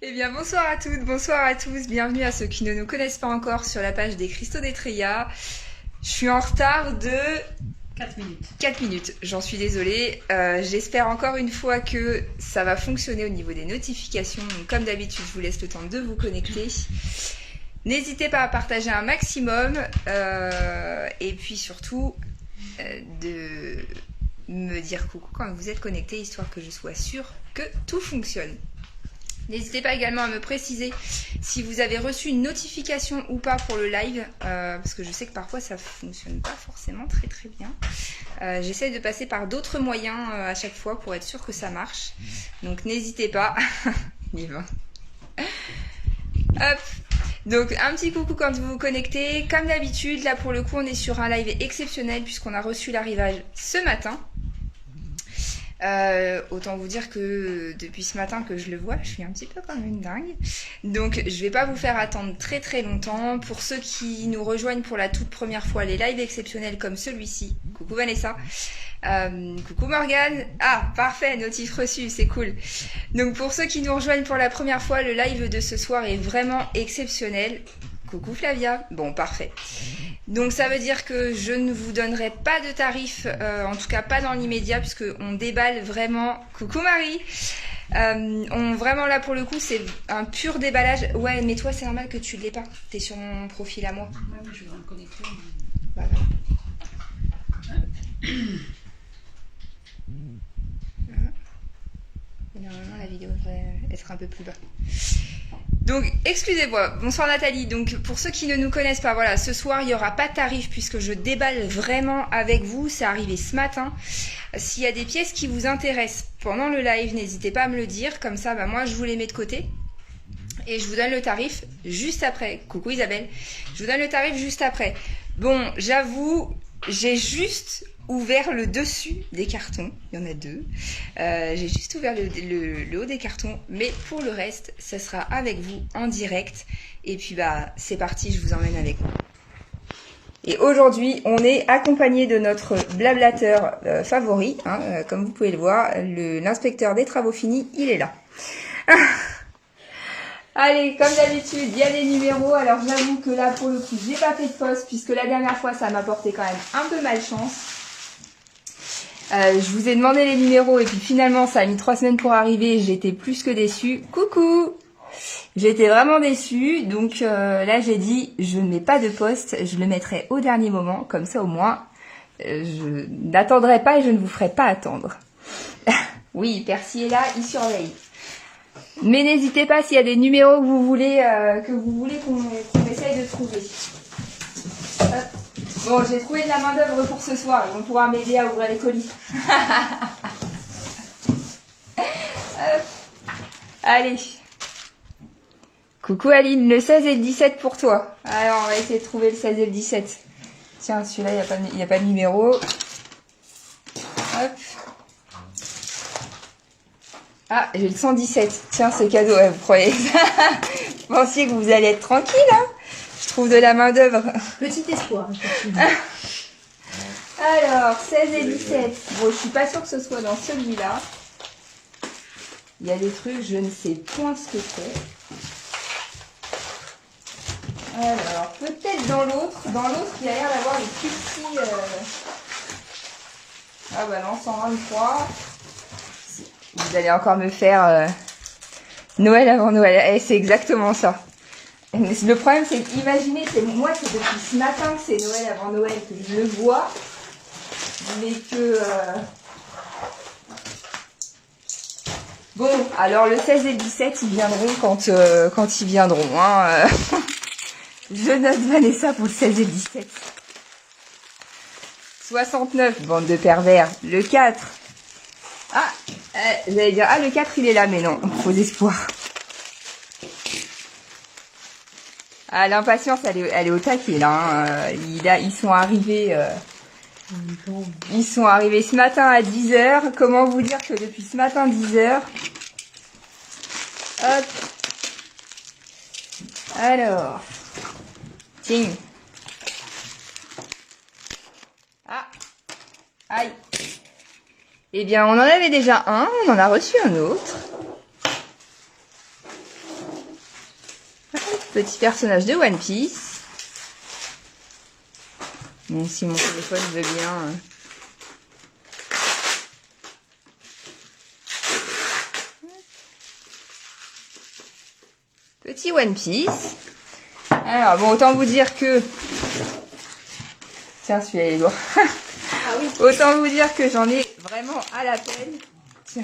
Eh bien, bonsoir à toutes, bonsoir à tous, bienvenue à ceux qui ne nous connaissent pas encore sur la page des Cristaux d'Etrella. Je suis en retard de 4 minutes. 4 minutes, j'en suis désolée. J'espère encore une fois que ça va fonctionner au niveau des notifications. Donc, comme d'habitude, je vous laisse le temps de vous connecter. N'hésitez pas à partager un maximum et puis surtout de me dire coucou quand vous êtes connectés, histoire que je sois sûre que tout fonctionne. N'hésitez pas également à me préciser si vous avez reçu une notification ou pas pour le live, parce que je sais que parfois ça fonctionne pas forcément très très bien. J'essaie de passer par d'autres moyens à chaque fois pour être sûre que ça marche. Donc n'hésitez pas. Il y va. Hop. Donc un petit coucou quand vous vous connectez. Comme d'habitude, là pour le coup on est sur un live exceptionnel puisqu'on a reçu l'arrivage ce matin. Autant vous dire que depuis ce matin que je le vois, je suis un petit peu comme une dingue. Donc je vais pas vous faire attendre très très longtemps. Pour ceux qui nous rejoignent pour la toute première fois, les lives exceptionnels comme celui-ci. Coucou Vanessa. Coucou Morgane. Ah parfait, notif reçu, c'est cool. Donc pour ceux qui nous rejoignent pour la première fois, le live de ce soir est vraiment exceptionnel. Coucou Flavia. Bon, parfait. Donc ça veut dire que je ne vous donnerai pas de tarif, en tout cas pas dans l'immédiat, puisque on déballe vraiment. Coucou Marie. Vraiment là pour le coup c'est un pur déballage. Ouais, mais toi c'est normal que tu ne l'aies pas. T'es sur mon profil à moi. Ouais, mais je vais me connecter. Voilà. Normalement la vidéo devrait être un peu plus bas. Donc, excusez-moi, bonsoir Nathalie. Donc, pour ceux qui ne nous connaissent pas, voilà, ce soir, il n'y aura pas de tarif puisque je déballe vraiment avec vous. C'est arrivé ce matin. S'il y a des pièces qui vous intéressent pendant le live, n'hésitez pas à me le dire. Comme ça, moi, je vous les mets de côté. Et je vous donne le tarif juste après. Coucou Isabelle. Je vous donne le tarif juste après. Bon, j'avoue, j'ai juste ouvert le dessus des cartons. Il y en a deux. J'ai juste ouvert le haut des cartons. Mais pour le reste, ça sera avec vous en direct. Et puis, c'est parti, je vous emmène avec moi. Et aujourd'hui, on est accompagné de notre blablateur favori. Comme vous pouvez le voir, l'inspecteur des travaux finis, il est là. Allez, comme d'habitude, il y a des numéros. Alors, j'avoue que là, pour le coup, j'ai pas fait de poste puisque la dernière fois, ça m'a porté quand même un peu malchance. Je vous ai demandé les numéros et puis finalement ça a mis 3 semaines pour arriver. J'étais plus que déçue. Coucou! J'étais vraiment déçue. Donc là j'ai dit je ne mets pas de poste. Je le mettrai au dernier moment. Comme ça au moins je n'attendrai pas et je ne vous ferai pas attendre. Oui, Percy est là, il surveille. Mais n'hésitez pas s'il y a des numéros que vous voulez qu'on essaye de trouver. Hop. Bon, j'ai trouvé de la main d'œuvre pour ce soir, on pourra m'aider à ouvrir les colis. Allez. Coucou Aline, le 16 et le 17 pour toi. Alors, on va essayer de trouver le 16 et le 17. Tiens, celui-là, il n'y a pas de numéro. Hop. Ah, j'ai le 117. Tiens, c'est cadeau. Ouais, vous croyez vous pensiez que vous allez être tranquille, hein? Je trouve de la main d'œuvre. Petit espoir. Alors, 16 et 17. Bon, je suis pas sûre que ce soit dans celui-là. Il y a des trucs, je ne sais point ce que c'est. Alors, peut-être dans l'autre. Dans l'autre, il y a l'air d'avoir des plus petits... Ah bah non, 123. Vous allez encore me faire Noël avant Noël. Et c'est exactement ça. Le problème, c'est qu'imaginez, c'est moi, c'est depuis ce matin que c'est Noël avant Noël que je le vois, mais que... Bon, alors le 16 et le 17, ils viendront quand ils viendront. Hein. Je note Vanessa pour le 16 et le 17. 69, bande de pervers. Le 4. Ah, j'allais dire, le 4, il est là, mais non, faux espoir. Ah, l'impatience, elle est au taquet, là. Hein. Ils sont arrivés... Ils sont arrivés ce matin à 10h. Comment vous dire que depuis ce matin 10h... Hop. Alors. Tiens. Ah. Aïe. Eh bien, on en avait déjà un. On en a reçu un autre. petit personnage de One Piece. Bon, si mon téléphone veut bien... Petit One Piece. Alors, bon, autant vous dire que... Tiens, celui-là, il est lourd. Ah oui. Autant vous dire que j'en ai vraiment à la peine. Tiens.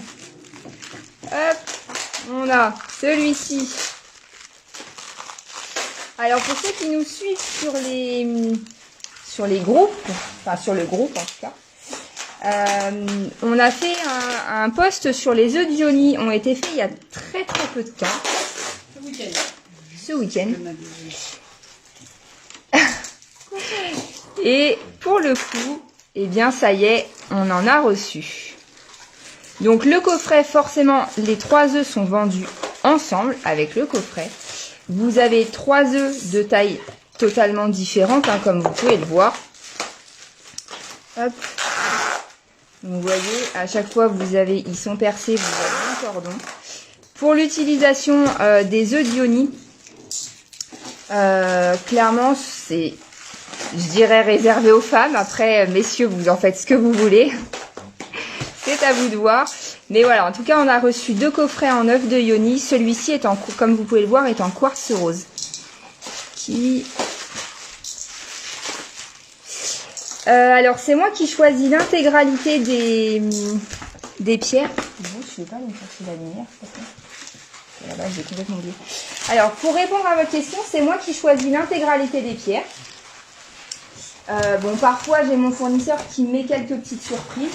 Hop. On a celui-ci. Alors, pour ceux qui nous suivent sur les groupes, enfin, sur le groupe, en tout cas, on a fait un post sur les œufs d'Ioni. Ont été faits il y a très peu de temps. Ce week-end. Et pour le coup, eh bien ça y est, on en a reçu. Donc le coffret, forcément, les 3 œufs sont vendus ensemble avec le coffret. Vous avez 3 œufs de taille totalement différente, hein, comme vous pouvez le voir. Hop. Vous voyez, à chaque fois, ils sont percés, vous avez un cordon. Pour l'utilisation des œufs d'Ioni, clairement, c'est, je dirais, réservé aux femmes. Après, messieurs, vous en faites ce que vous voulez. C'est à vous de voir. Mais voilà, en tout cas, on a reçu 2 coffrets en œuf de Ioni. Celui-ci est comme vous pouvez le voir, est en quartz rose. Alors, c'est moi qui choisis l'intégralité des pierres. Bon, je ne vais pas me chercher la lumière, là-bas, j'ai complètement oublié. Alors, pour répondre à votre question, c'est moi qui choisis l'intégralité des pierres. Bon, parfois, j'ai mon fournisseur qui met quelques petites surprises.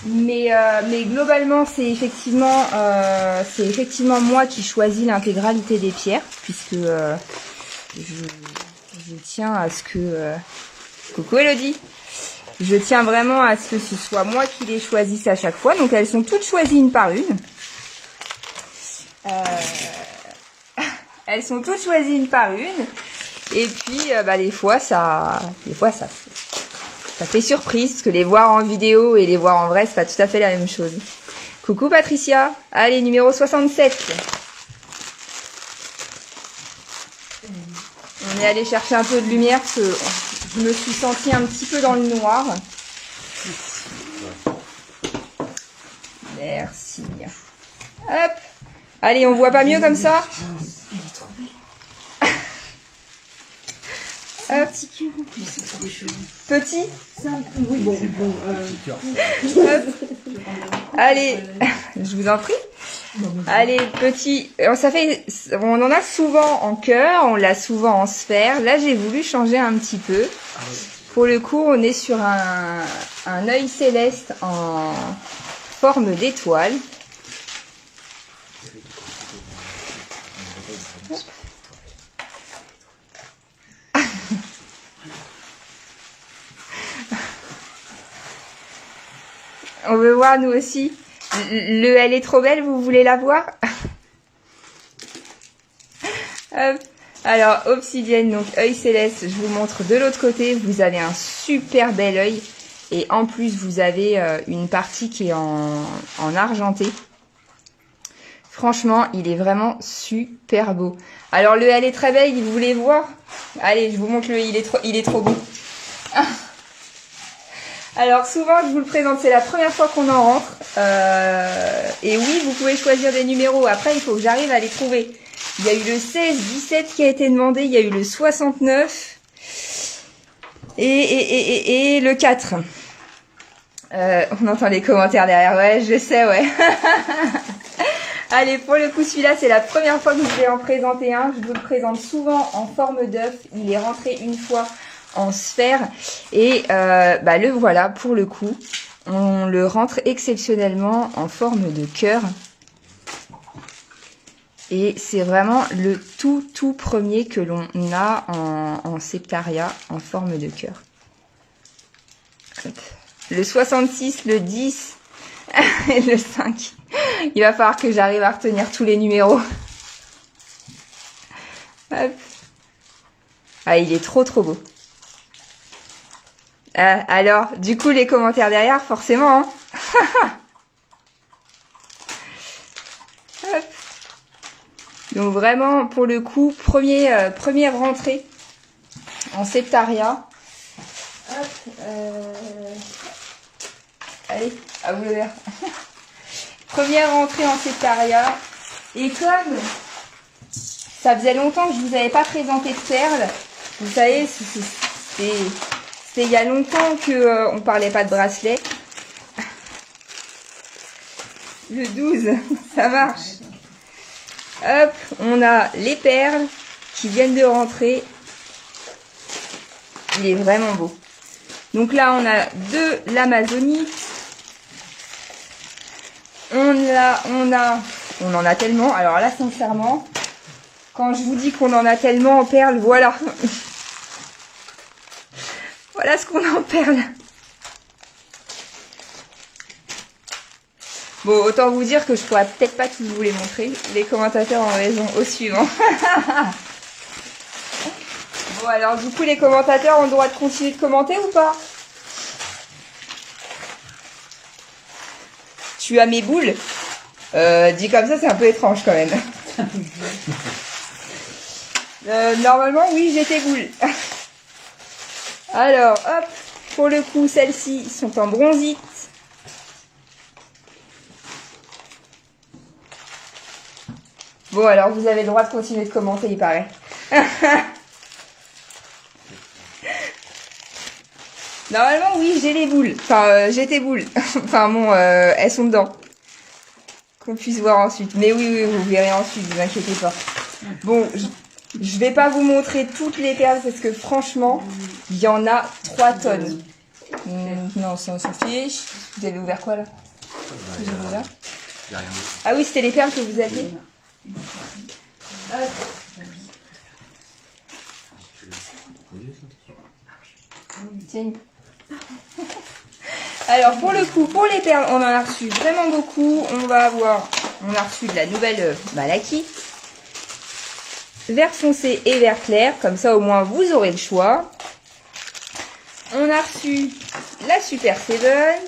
Mais globalement, c'est effectivement moi qui choisis l'intégralité des pierres, puisque je tiens à ce que... Coucou Elodie! Je tiens vraiment à ce que ce soit moi qui les choisisse à chaque fois. Donc, elles sont toutes choisies une par une. Elles sont toutes choisies une par une. Et puis, des fois, ça fait surprise, parce que les voir en vidéo et les voir en vrai, c'est pas tout à fait la même chose. Coucou Patricia. Allez, numéro 67. On est allé chercher un peu de lumière, parce que je me suis sentie un petit peu dans le noir. Merci. Hop. Allez, on voit pas mieux comme ça? Petit. Oui, bon. Allez, je vous en prie. Allez, petit. On en a souvent en cœur, on l'a souvent en sphère. Là, j'ai voulu changer un petit peu. Pour le coup, on est sur un œil céleste en forme d'étoile. On veut voir nous aussi. Elle est trop belle, vous voulez la voir? Hop. Alors, obsidienne, donc œil céleste, je vous montre de l'autre côté. Vous avez un super bel œil. Et en plus, vous avez une partie qui est en argenté. Franchement, il est vraiment super beau. Alors, elle est très belle, vous voulez voir? Allez, je vous montre il est trop beau. Alors souvent je vous le présente, c'est la première fois qu'on en rentre. Et oui, vous pouvez choisir des numéros. Après, il faut que j'arrive à les trouver. Il y a eu le 16, 17 qui a été demandé. Il y a eu le 69 et le 4. On entend les commentaires derrière. Ouais, je sais, ouais. Allez, pour le coup, celui-là, c'est la première fois que je vais en présenter un. Je vous le présente souvent en forme d'œuf. Il est rentré une fois en sphère. Et le voilà, pour le coup. On le rentre exceptionnellement en forme de cœur. Et c'est vraiment le tout premier que l'on a en septaria en forme de cœur. Le 66, le 10 et le 5. Il va falloir que j'arrive à retenir tous les numéros. Hop. Ah, il est trop beau. Alors, du coup, les commentaires derrière, forcément. Hein. Hop. Donc vraiment, pour le coup, première rentrée en septariat. Hop, allez, à vous le verre. Première rentrée en septariat. Et comme ça faisait longtemps que je vous avais pas présenté de perles, vous savez, c'était il y a longtemps que on parlait pas de bracelet. Le 12, ça marche. Hop, on a les perles qui viennent de rentrer. Il est vraiment beau. Donc là, on a de l'amazonite. On en a tellement. Alors là, sincèrement, quand je vous dis qu'on en a tellement en perles, voilà. Voilà ce qu'on a en perles. Bon, autant vous dire que je pourrais peut-être pas tous vous les montrer. Les commentateurs ont raison au suivant. Bon, alors du coup, les commentateurs ont le droit de continuer de commenter ou pas? Tu as mes boules? Dit comme ça, c'est un peu étrange quand même. Normalement, oui, j'ai tes boules. Alors, hop, pour le coup, celles-ci sont en bronzite. Bon, alors, vous avez le droit de continuer de commenter, il paraît. Normalement, oui, j'ai les boules. Enfin, j'ai tes boules. Enfin, bon, elles sont dedans. Qu'on puisse voir ensuite. Mais oui, vous verrez ensuite, ne vous inquiétez pas. Bon, je vais pas vous montrer toutes les perles parce que franchement, il y en a 3 tonnes. Non, ça s'en fiche. Vous avez ouvert quoi là? Ah oui, c'était les perles que vous aviez. Tiens. Alors pour le coup, pour les perles, on en a reçu vraiment beaucoup. On a reçu de la nouvelle Malaki. Vert foncé et vert clair, comme ça au moins vous aurez le choix. On a reçu la Super Seven.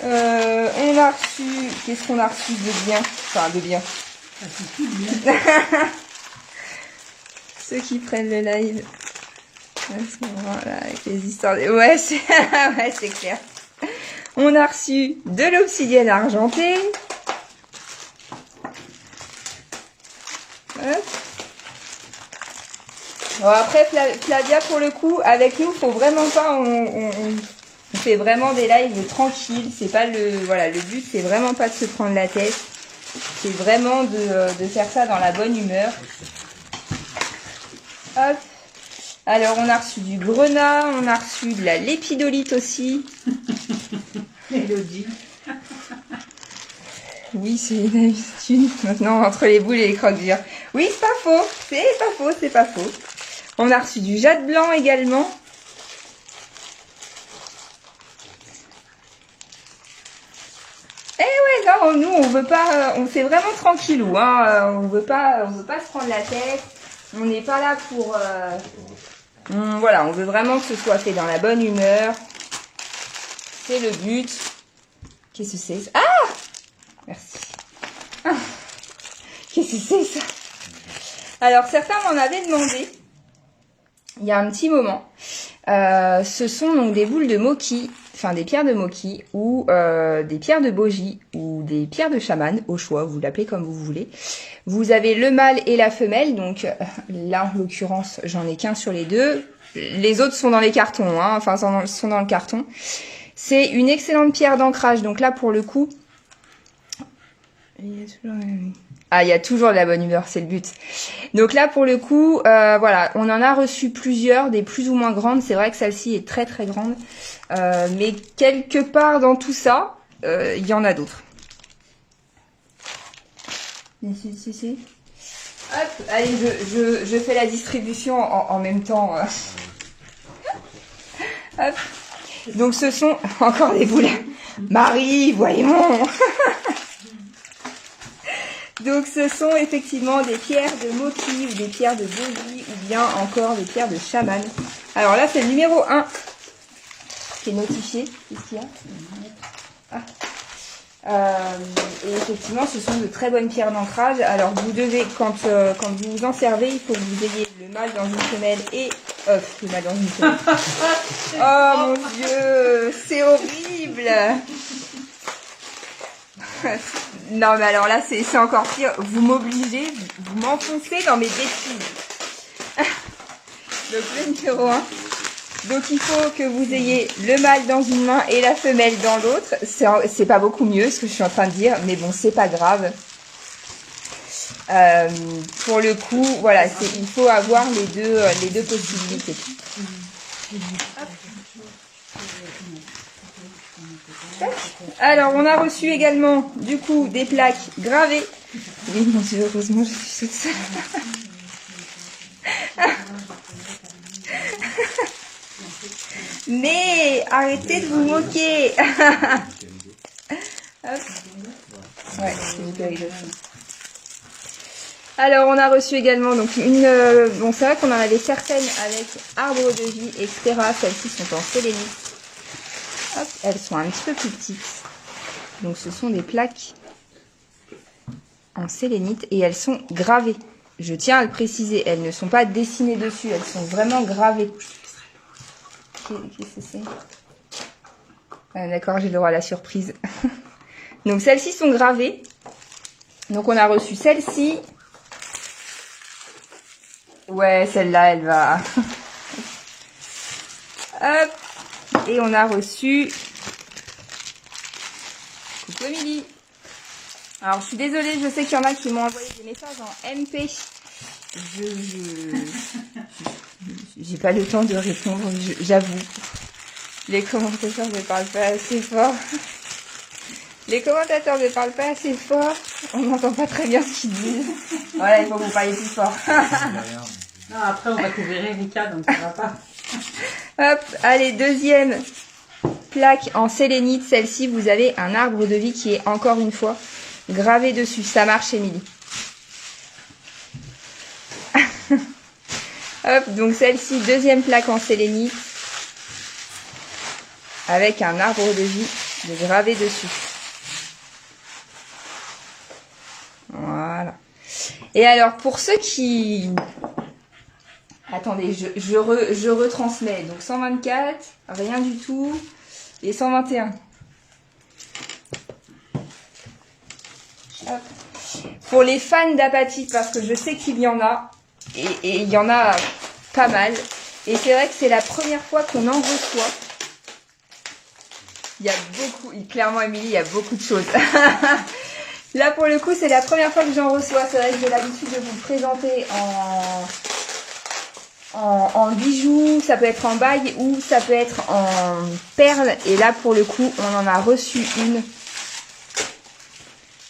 On a reçu, qu'est-ce qu'on a reçu de bien? Enfin de bien. Ceux qui prennent le live. Voilà, avec les histoires de... Ouais, c'est clair. On a reçu de l'obsidienne argentée. Hop. Bon, après, Flavia, pour le coup, avec nous, faut vraiment pas... On fait vraiment des lives tranquilles. C'est pas le... Voilà, le but, c'est vraiment pas de se prendre la tête. C'est vraiment de faire ça dans la bonne humeur. Hop. Alors, on a reçu du grenat, on a reçu de la lépidolite aussi. Mélodie. Oui, c'est une habitude. Maintenant, entre les boules et les croque-durs. Oui, c'est pas faux. C'est pas faux. On a reçu du jade blanc également. Eh ouais, non, nous, on veut pas... On fait vraiment tranquillou, hein. On veut pas se prendre la tête. On n'est pas là pour... Voilà, on veut vraiment que ce soit fait dans la bonne humeur. C'est le but. Qu'est-ce que c'est? Ah! Merci. Ah. Qu'est-ce que c'est ça? Alors, certains m'en avaient demandé. Il y a un petit moment. Ce sont donc des boules de moki, enfin des pierres de moki, ou des pierres de bogie, ou des pierres de chaman, au choix, vous l'appelez comme vous voulez. Vous avez le mâle et la femelle, donc là en l'occurrence j'en ai qu'un sur les deux. Les autres sont dans les cartons, hein, enfin sont dans le carton. C'est une excellente pierre d'ancrage, donc là pour le coup... il y a toujours de la bonne humeur, c'est le but. Donc là pour le coup, voilà, on en a reçu plusieurs, des plus ou moins grandes. C'est vrai que celle-ci est très très grande. Mais quelque part dans tout ça, il y en a d'autres. Si. Hop, allez, je fais la distribution en même temps. Hop. Donc ce sont encore des boules. Marie, voyons. Donc ce sont effectivement des pierres de moki ou des pierres de bogie ou bien encore des pierres de chaman. Alors là c'est le numéro 1 qui est notifié. Qu'est-ce qu'il y a? Et effectivement, ce sont de très bonnes pierres d'ancrage. Alors, vous devez, quand vous vous en servez, il faut que vous ayez le mâle dans une femelle et... le mâle dans une femelle. Oh mon Dieu, c'est horrible. Non, mais alors là, c'est encore pire. Vous m'obligez, vous m'enfoncez dans mes bêtises. Donc, le numéro 1. Donc, il faut que vous ayez le mâle dans une main et la femelle dans l'autre. C'est pas beaucoup mieux ce que je suis en train de dire, mais bon, c'est pas grave. Pour le coup, voilà, il faut avoir les deux possibilités. Alors, on a reçu également, du coup, des plaques gravées. Oui, mon Dieu, heureusement, je suis toute seule. Mais arrêtez de vous moquer. Hop. Ouais, c'est hyper rigolo. Alors, on a reçu également donc bon, c'est vrai qu'on en avait certaines avec arbre de vie, etc. Celles-ci sont en sélénite. Hop, elles sont un petit peu plus petites. Donc, ce sont des plaques en sélénite et elles sont gravées. Je tiens à le préciser, elles ne sont pas dessinées dessus, elles sont vraiment gravées. Qu'est-ce que c'est ? D'accord, j'ai le droit à la surprise. Donc, celles-ci sont gravées. Donc, on a reçu celle-ci. Ouais, celle-là, elle va... Hop. Et on a reçu... Coucou Émilie. Alors, je suis désolée, je sais qu'il y en a qui m'ont envoyé des messages en MP. J'ai pas le temps de répondre, j'avoue. Les commentateurs ne parlent pas assez fort. Les commentateurs ne parlent pas assez fort. On n'entend pas très bien ce qu'ils disent. Voilà, il faut que vous parliez plus fort. Non, après, on va couvrir Erika, donc ça va pas. Hop, allez, deuxième plaque en sélénite. Celle-ci, vous avez un arbre de vie qui est, encore une fois, gravé dessus. Ça marche, Émilie. Hop, donc celle-ci, deuxième plaque en sélénite. Avec un arbre de vie de gravé dessus. Voilà. Et alors, pour ceux qui... Attendez, je retransmets. Donc, 124, rien du tout. Et 121. Hop. Pour les fans d'apatite, parce que je sais qu'il y en a. Et il y en a pas mal. Et c'est vrai que c'est la première fois qu'on en reçoit. Il y a beaucoup... Clairement, Émilie, il y a beaucoup de choses. Là, pour le coup, c'est la première fois que j'en reçois. C'est vrai que j'ai l'habitude de vous le présenter en bijoux. Ça peut être en bague ou ça peut être en perles. Et là, pour le coup, on en a reçu une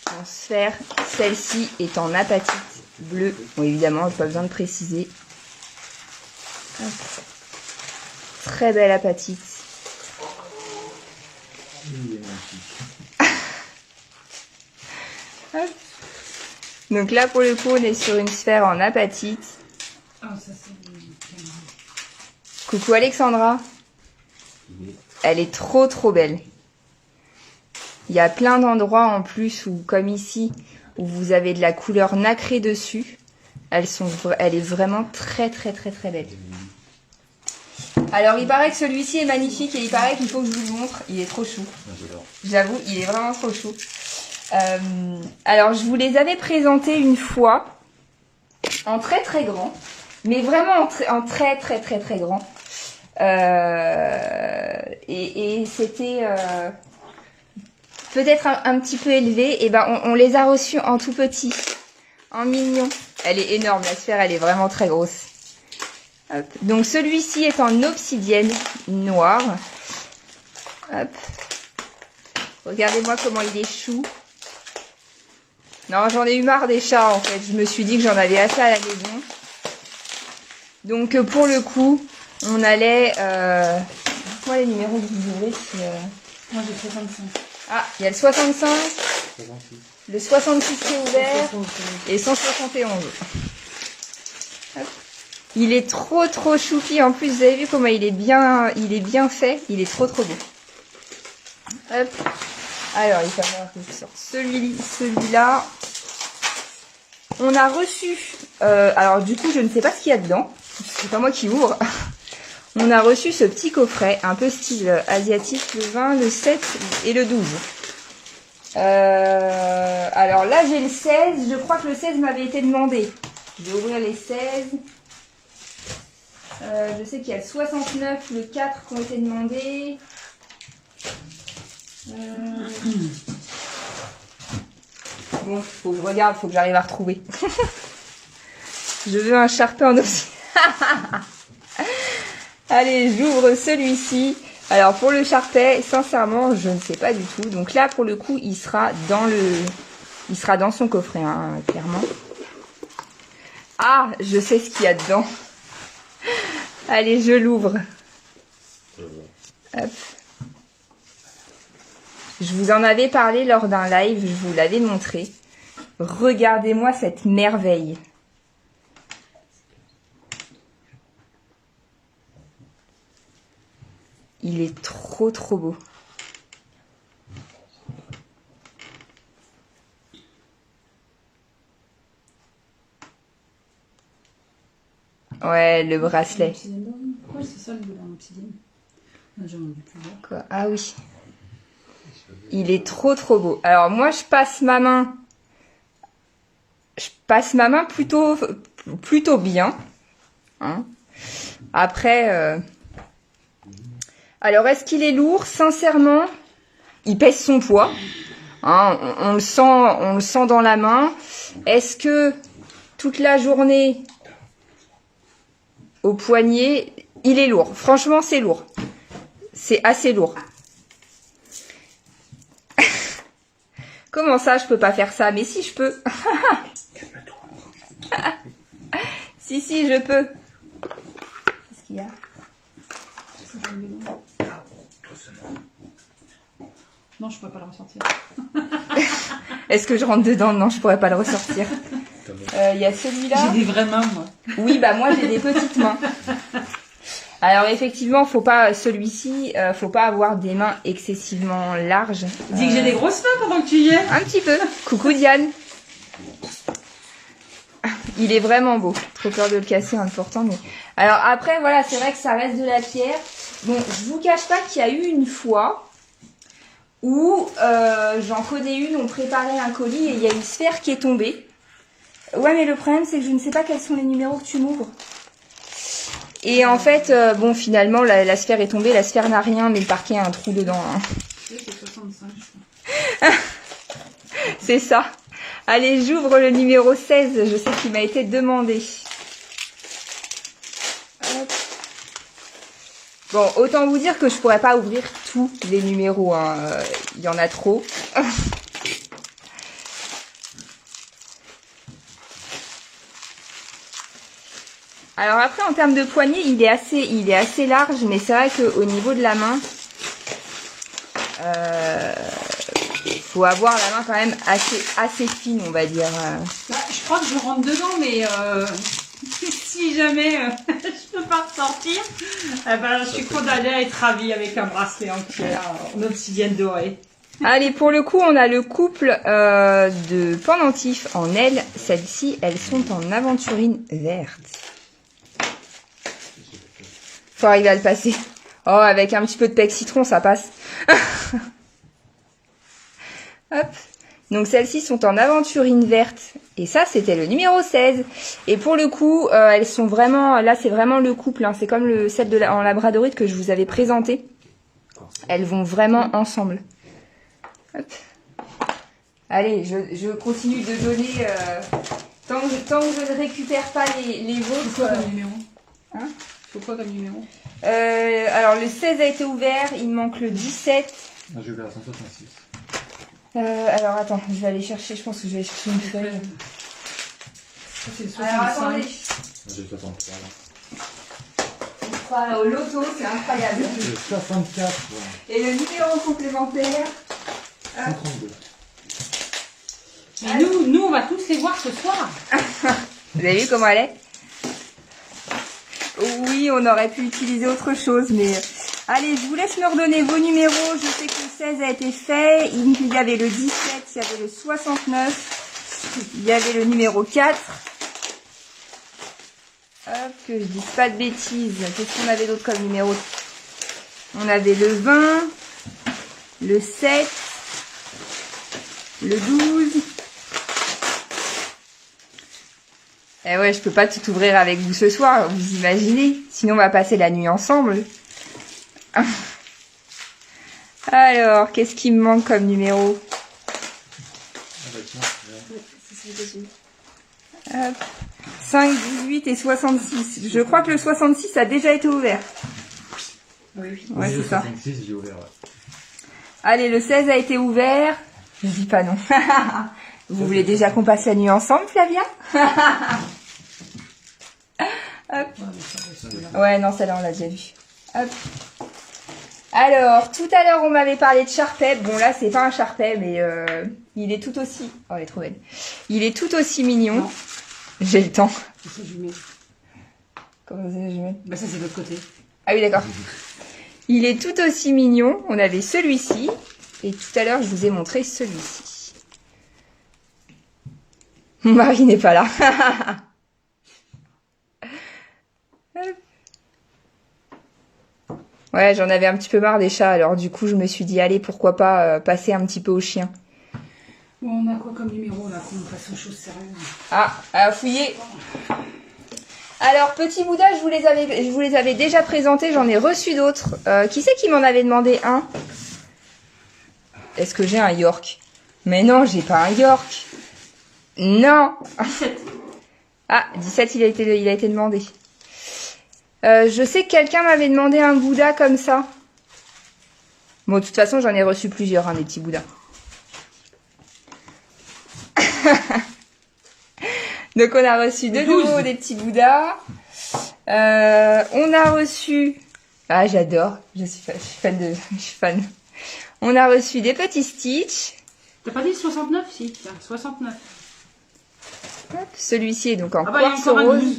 en sphère. Celle-ci est en apatite bleue. Bon, évidemment, pas besoin de préciser. Hop. Très belle apatite. Hop. Donc là, pour le coup, on est sur une sphère en apatite. Coucou Alexandra. Elle est trop trop belle. Il y a plein d'endroits en plus où, comme ici, où vous avez de la couleur nacrée dessus. Elle est vraiment très très très très belle. Alors il paraît que celui-ci est magnifique et il paraît qu'il faut que je vous le montre. Il est trop chou. J'avoue, il est vraiment trop chou. Alors je vous les avais présentés une fois en très très grand, mais vraiment en très très très très grand. Et c'était peut-être un petit peu élevé. Et ben on les a reçus en tout petit, en mignon. Elle est énorme, la sphère, elle est vraiment très grosse. Hop. Donc celui-ci est en obsidienne noire. Hop. Regardez-moi comment il est chou. Non, j'en ai eu marre des chats en fait. Je me suis dit que j'en avais assez à la maison. Donc pour le coup, on allait... Dites-moi les numéros que vous ouvrez. Moi j'ai 65. Ah, il y a le 65. 66. Le 66 qui est ouvert. Et 171. Hop. Il est trop trop choupi. En plus, vous avez vu comment il est bien fait. Il est trop trop beau. Hop. Alors, il va falloir que je sorte celui-là. On a reçu... alors, du coup, je ne sais pas ce qu'il y a dedans. C'est pas moi qui ouvre. On a reçu ce petit coffret, un peu style asiatique, le 20, le 7 et le 12. Alors là, j'ai le 16. Je crois que le 16 m'avait été demandé. Je vais ouvrir les 16. Je sais qu'il y a le 69, le 4 qui ont été demandés. Bon, faut que je regarde, faut que j'arrive à retrouver. Je veux un Sharpie en obsidienne. Allez, j'ouvre celui-ci. Alors pour le Sharpie, sincèrement, je ne sais pas du tout. Donc là, pour le coup, il sera dans son coffret, hein, clairement. Ah, je sais ce qu'il y a dedans. Allez, je l'ouvre. Hop. Je vous en avais parlé lors d'un live, je vous l'avais montré. Regardez-moi cette merveille. Il est trop trop beau. Ouais, le bracelet. Ouais, c'est ça le bout d'un obsidienne. Quoi? Ah oui. Il est trop trop beau. Alors moi je passe ma main plutôt bien. Hein. Après, alors est-ce qu'il est lourd? Sincèrement, il pèse son poids. Hein, on le sent dans la main. Est-ce que toute la journée au poignet, il est lourd? Franchement, c'est lourd. C'est assez lourd. Comment ça, je peux pas faire ça? Mais si, je peux. Si, je peux. Qu'est-ce qu'il y a? Non, je pourrais pas le ressortir. Est-ce que je rentre dedans? Non, je pourrais pas le ressortir. Il y a celui-là. J'ai des vraies mains, moi. Oui, bah moi j'ai des petites mains. Alors effectivement, faut pas celui-ci, faut pas avoir des mains excessivement larges. Dis que j'ai des grosses mains pendant que tu y es. Un petit peu. Coucou Diane. Il est vraiment beau. Trop peur de le casser en le portant, mais. Alors après, voilà, c'est vrai que ça reste de la pierre. Bon, je vous cache pas qu'il y a eu une fois où j'en connais une, on préparait un colis et il y a une sphère qui est tombée. Ouais, mais le problème c'est que je ne sais pas quels sont les numéros que tu m'ouvres. Et en fait, bon, finalement, la sphère est tombée. La sphère n'a rien, mais le parquet a un trou dedans. Hein. C'est 65, je crois. C'est ça. Allez, j'ouvre le numéro 16. Je sais qu'il m'a été demandé. Hop. Bon, autant vous dire que je pourrais pas ouvrir tous les numéros. Hein. Il y en a trop. Alors après, en termes de poignée, il est assez large, mais c'est vrai qu'au niveau de la main, faut avoir la main quand même assez fine, on va dire. Bah, je crois que je rentre dedans, mais si jamais je peux pas ressortir, ben, je suis condamnée à être ravie avec un bracelet en pierre, en obsidienne dorée. Allez, pour le coup, on a le couple de pendentifs en L. Celles-ci, elles sont en aventurine verte. Faut arriver à le passer. Oh, avec un petit peu de pec citron, ça passe. Hop. Donc celles-ci sont en aventurine verte. Et ça, c'était le numéro 16. Et pour le coup, elles sont vraiment... Là, c'est vraiment le couple. Hein. C'est comme le set en labradorite que je vous avais présenté. Elles vont vraiment ensemble. Hop. Allez, je continue de donner... tant que je ne récupère pas les vôtres... C'est quoi comme numéro? Hein? C'est quoi comme numéro? Alors, le 16 a été ouvert. Il manque le 17. Ah, j'ai ouvert à 166. Alors, attends. Je vais aller chercher. Je pense que je vais chercher une feuille. Ça, c'est le 65. Alors, attendez. J'ai 63 là. On croit au loto. C'est incroyable. J'ai 64. Voilà. Et le numéro complémentaire... 132. Mais nous, on va tous les voir ce soir. Vous avez vu comment elle est? Oui, on aurait pu utiliser autre chose, mais Allez, je vous laisse me redonner vos numéros. Je sais que le 16 a été fait. Il y avait le 17, il y avait le 69, il y avait le numéro 4. Hop, que je dise pas de bêtises. Qu'est-ce qu'on avait d'autre comme numéro? On avait le 20, le 7, le 12. Eh ouais, je peux pas tout ouvrir avec vous ce soir, vous imaginez? Sinon, on va passer la nuit ensemble. Alors, qu'est-ce qui me manque comme numéro? Hop. 5, 18 et 66. Je crois que le 66 a déjà été ouvert. Oui. Ouais, c'est ça. 56, j'ai ouvert, ouais. Allez, le 16 a été ouvert. Je dis pas non. Vous voulez déjà qu'on passe la nuit ensemble, Flavia? Hop. Ouais, non, celle-là, on l'a déjà vue. Hop. Alors, tout à l'heure, on m'avait parlé de Sharpay. Bon, là, c'est pas un Sharpay, mais il est tout aussi... Oh, elle est trop belle. Il est tout aussi mignon. Non. J'ai le temps. C'est jumelé. Comment ça, je mets? Bah ça c'est de l'autre côté. Ah oui, d'accord. Il est tout aussi mignon. On avait celui-ci. Et tout à l'heure, je vous ai montré celui-ci. Mon mari n'est pas là. Ouais, j'en avais un petit peu marre des chats. Alors du coup, je me suis dit, allez, pourquoi pas passer un petit peu aux chiens. Bon, on a quoi comme numéro là qu'on passe aux choses sérieuses? Ah, à fouiller. Alors, petit Bouddha, je vous les avais déjà présentés. J'en ai reçu d'autres. Qui c'est qui m'en avait demandé un? Est-ce que j'ai un York? Mais non, j'ai pas un York. Non. 17. Ah, 17, il a été demandé. Je sais que quelqu'un m'avait demandé un Bouddha comme ça. Bon, de toute façon, j'en ai reçu plusieurs, hein, des petits Bouddhas. Donc, on a reçu de nouveau des petits Bouddhas. On a reçu... Ah, j'adore. Je suis fan. On a reçu des petits Stitch. T'as pas dit 69? Si, tiens, 69. Hop, celui-ci est donc en Ah bah il y a quartz encore un rose. 12.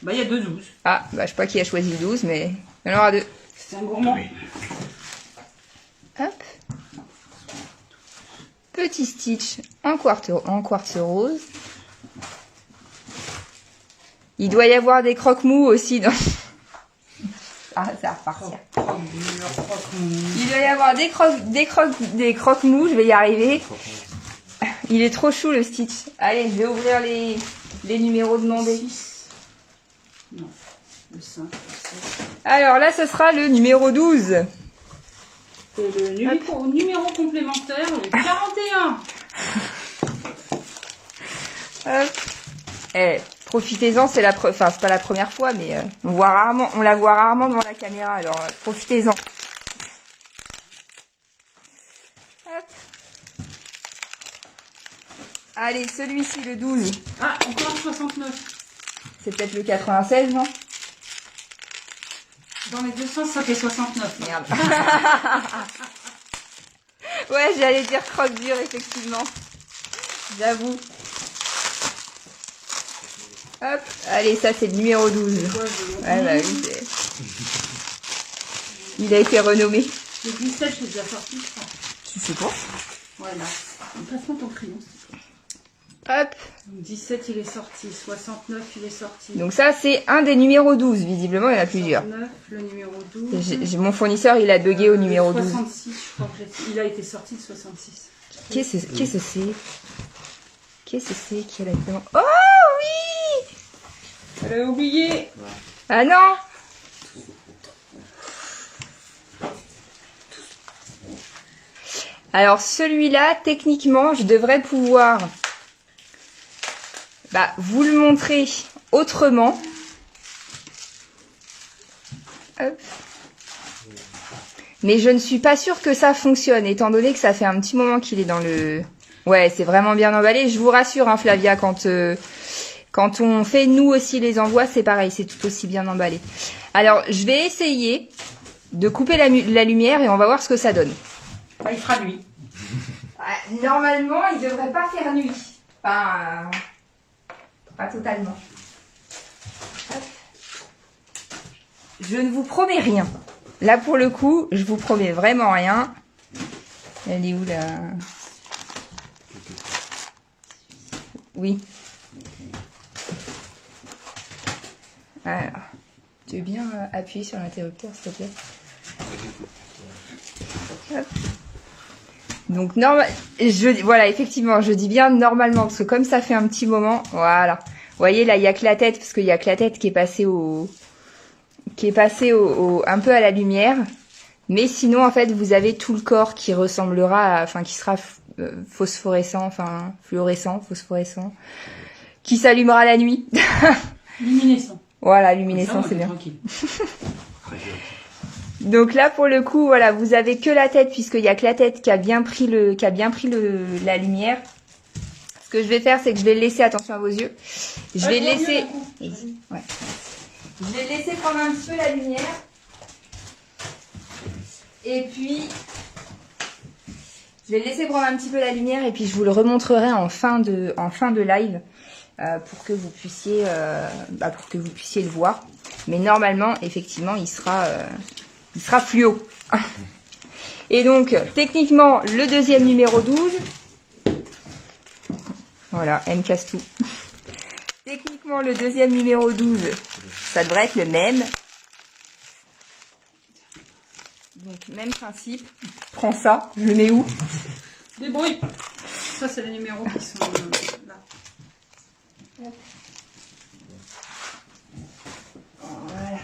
Bah il y a 2 12. Ah, bah je sais pas qui a choisi le 12, mais il y en aura 2. C'est un gourmand. Hop. Petit Stitch en quartz rose. Il doit y avoir des croque-mous aussi dans... Ah, ça va repartir. Il doit y avoir des croque-mous, je vais y arriver. Il est trop chou le Stitch. Allez, je vais ouvrir les numéros demandés. 6. Non, le 5, le 7. Alors là, ce sera le numéro 12. Et le numéro complémentaire, le 41. Hop. Eh, profitez-en, c'est c'est pas la première fois, mais on la voit rarement devant la caméra, alors profitez-en. Hop. Allez, celui-ci, le 12. Ah, encore 69. C'est peut-être le 96, non? Dans les deux sens, ça fait 69. Merde. Ouais, j'allais dire croque-dur, effectivement. J'avoue. Hop, allez, ça c'est le numéro 12. Ouais, bah oui, il a été renommé. Le 17, je l'ai déjà sorti, je crois. Tu sais pas? Voilà. Passe-moi ton crayon. Hop. Donc 17, il est sorti. 69, il est sorti. Donc ça, c'est un des numéros 12. Visiblement, il y en a plusieurs. 69, le numéro 12. Mon fournisseur, il a bugué au numéro 12. 66, je crois que il a été sorti de 66. Qu'est-ce que c'est? Qu'est-ce que c'est qui a la demande? Oh oui! Elle a oublié. Ah non! Alors celui-là, techniquement, je devrais pouvoir vous le montrer autrement. Hop. Mais je ne suis pas sûre que ça fonctionne, étant donné que ça fait un petit moment qu'il est dans le... Ouais, c'est vraiment bien emballé. Je vous rassure, hein, Flavia, quand on fait nous aussi les envois, c'est pareil, c'est tout aussi bien emballé. Alors, je vais essayer de couper la lumière et on va voir ce que ça donne. Il fera nuit. Normalement, il devrait pas faire nuit. Enfin, pas totalement. Hop. Je ne vous promets rien. là pour le coup, je vous promets vraiment rien. Elle est où là? Oui. Alors, tu veux bien appuyer sur l'interrupteur, s'il te plaît? Hop. Donc, voilà, effectivement, je dis bien normalement, parce que comme ça fait un petit moment, voilà. Vous voyez, là, il n'y a que la tête, parce qu'il y a que la tête qui est passée un peu à la lumière. Mais sinon, en fait, vous avez tout le corps qui ressemblera, enfin, qui sera phosphorescent, enfin, fluorescent, phosphorescent, qui s'allumera la nuit. Luminescent. Voilà, luminescent, c'est bien. Tranquille. Donc là, pour le coup, voilà, vous avez que la tête, puisqu'il y a que la tête qui a bien pris la lumière. Ce que je vais faire, c'est que je vais le laisser, attention à vos yeux. Je vais le laisser, ouais. Je vais le laisser prendre un petit peu la lumière. Et puis, je vais le laisser prendre un petit peu la lumière et puis je vous le remontrerai en fin de live pour que vous puissiez le voir. Mais normalement, effectivement, il sera fluo. Et donc, techniquement, le deuxième numéro 12. Voilà, elle me casse tout. Techniquement, le deuxième numéro 12, ça devrait être le même. Donc, même principe. Prends ça, je le mets où? Débrouille. Ça, c'est les numéros qui sont là. Voilà.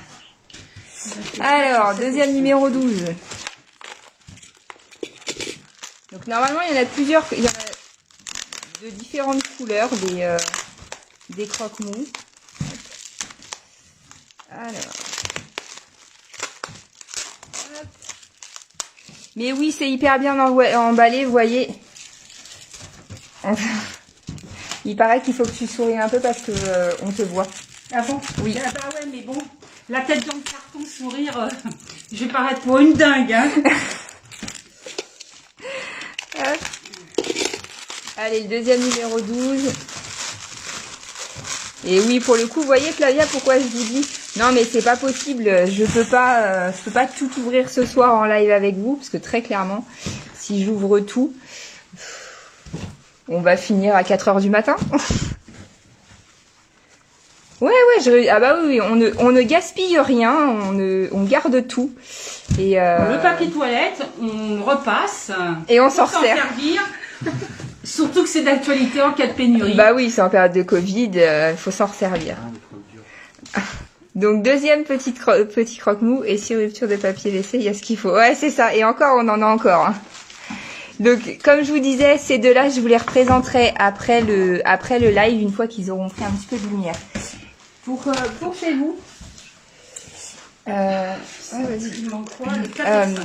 Alors, deuxième numéro 12. Donc, normalement, il y en a plusieurs. Il y en a de différentes couleurs, des croque-mous. Alors. Hop. Mais oui, c'est hyper bien emballé, vous voyez. Il paraît qu'il faut que tu souris un peu parce que on te voit. Ah bon? Oui. Ah bah ouais, mais bon, la tête dans le carton, sourire, je vais paraître pour une dingue, hein. Hop. Allez, le deuxième numéro 12. Et oui, pour le coup, vous voyez, Flavia, pourquoi je vous dis non, mais c'est pas possible, je peux pas tout ouvrir ce soir en live avec vous, parce que très clairement, si j'ouvre tout, on va finir à 4h du matin. Ouais, ah bah oui, on ne gaspille rien, on garde tout. Et le papier toilette, on repasse. Et on s'en s'en sert. servir. Surtout que c'est d'actualité en cas de pénurie. Bah oui, c'est en période de Covid, il faut s'en resservir. Donc deuxième petit croque-mou, et si rupture de papier WC, il y a ce qu'il faut. Ouais, c'est ça, et encore, on en a encore. Hein. Donc comme je vous disais, ces deux-là, je vous les représenterai après le live, une fois qu'ils auront pris un petit peu de lumière. Pour chez vous... vas-y. Il manque quoi? Le 4 et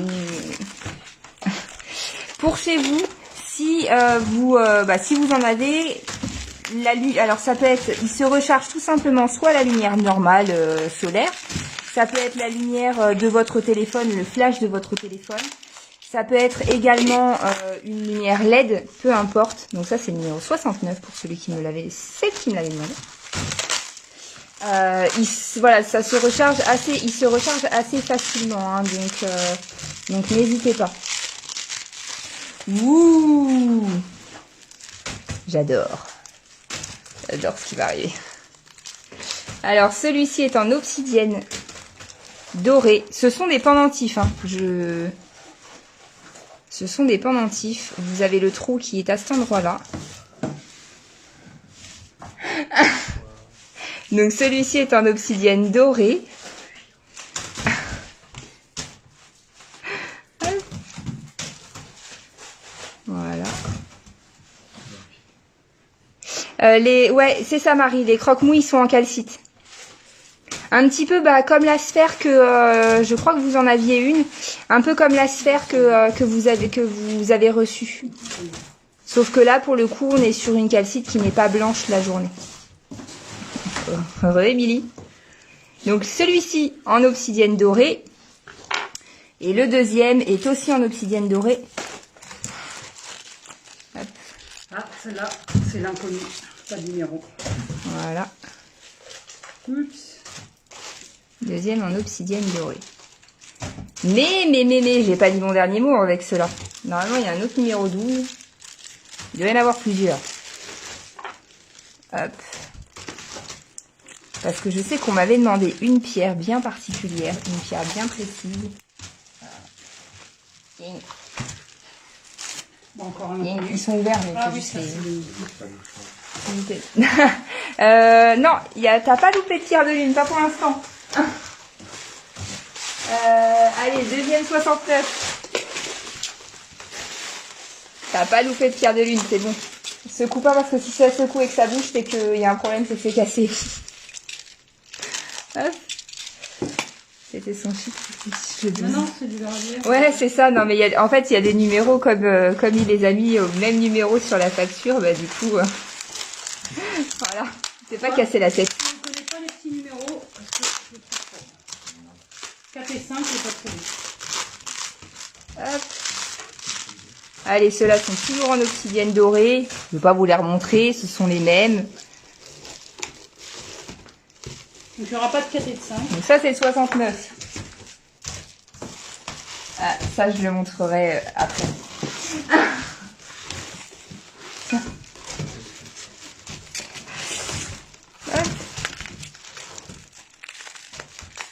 5. Pour chez vous, si vous en avez, alors ça peut être, il se recharge tout simplement soit la lumière normale solaire, ça peut être la lumière de votre téléphone, le flash de votre téléphone, ça peut être également une lumière LED, peu importe. Donc ça c'est le numéro 69 pour celui qui me l'avait demandé. Voilà, ça se recharge il se recharge assez facilement, hein, donc n'hésitez pas. Ouh, j'adore ce qui va arriver. Alors celui-ci est en obsidienne dorée. Ce sont des pendentifs, hein. Ce sont des pendentifs. Vous avez le trou qui est à cet endroit-là. Donc celui-ci est en obsidienne dorée. Voilà. Ouais, c'est ça Marie, les croque-mous ils sont en calcite. Un petit peu comme la sphère que je crois que vous en aviez une, un peu comme la sphère que vous avez reçue. Sauf que là pour le coup, on est sur une calcite qui n'est pas blanche la journée. Émilie. Donc celui-ci en obsidienne dorée et le deuxième est aussi en obsidienne dorée. Hop. Ah, celle-là, c'est l'inconnu, pas de numéro. Voilà. Oups. Deuxième en obsidienne dorée. Mais, j'ai pas dit mon dernier mot avec cela. Normalement, il y a un autre numéro 12. Il doit y en avoir plusieurs. Hop. Parce que je sais qu'on m'avait demandé une pierre bien particulière, une pierre bien précise. Bon, encore un Il y a autre. une- Ils sont ouverts, mais Ah c'est oui, juste ça, les... c'est non, t'as pas loupé de pierre de lune, pas pour l'instant. Allez, deuxième 69. T'as pas loupé de pierre de lune, c'est bon. Secoue pas parce que si ça secoue et que ça bouge, c'est qu'il y a un problème, c'est que c'est cassé. Hop. C'était son chiffre. Non, non, c'est du gravier. Ouais, c'est ça. Non, mais en fait, il y a des numéros comme il les a mis au même numéro sur la facture. Bah, du coup, voilà. C'est pas casser la tête. Je ne connais pas les petits numéros parce que je trouve pas. 4 et 5, c'est pas très bien. Hop. Allez, ceux-là sont toujours en obsidienne dorée. Je vais pas vous les remontrer. Ce sont les mêmes. Donc, il n'y aura pas de 4 et de 5. Donc ça, c'est le 69. Ah, ça, je le montrerai après. Tiens. Hop.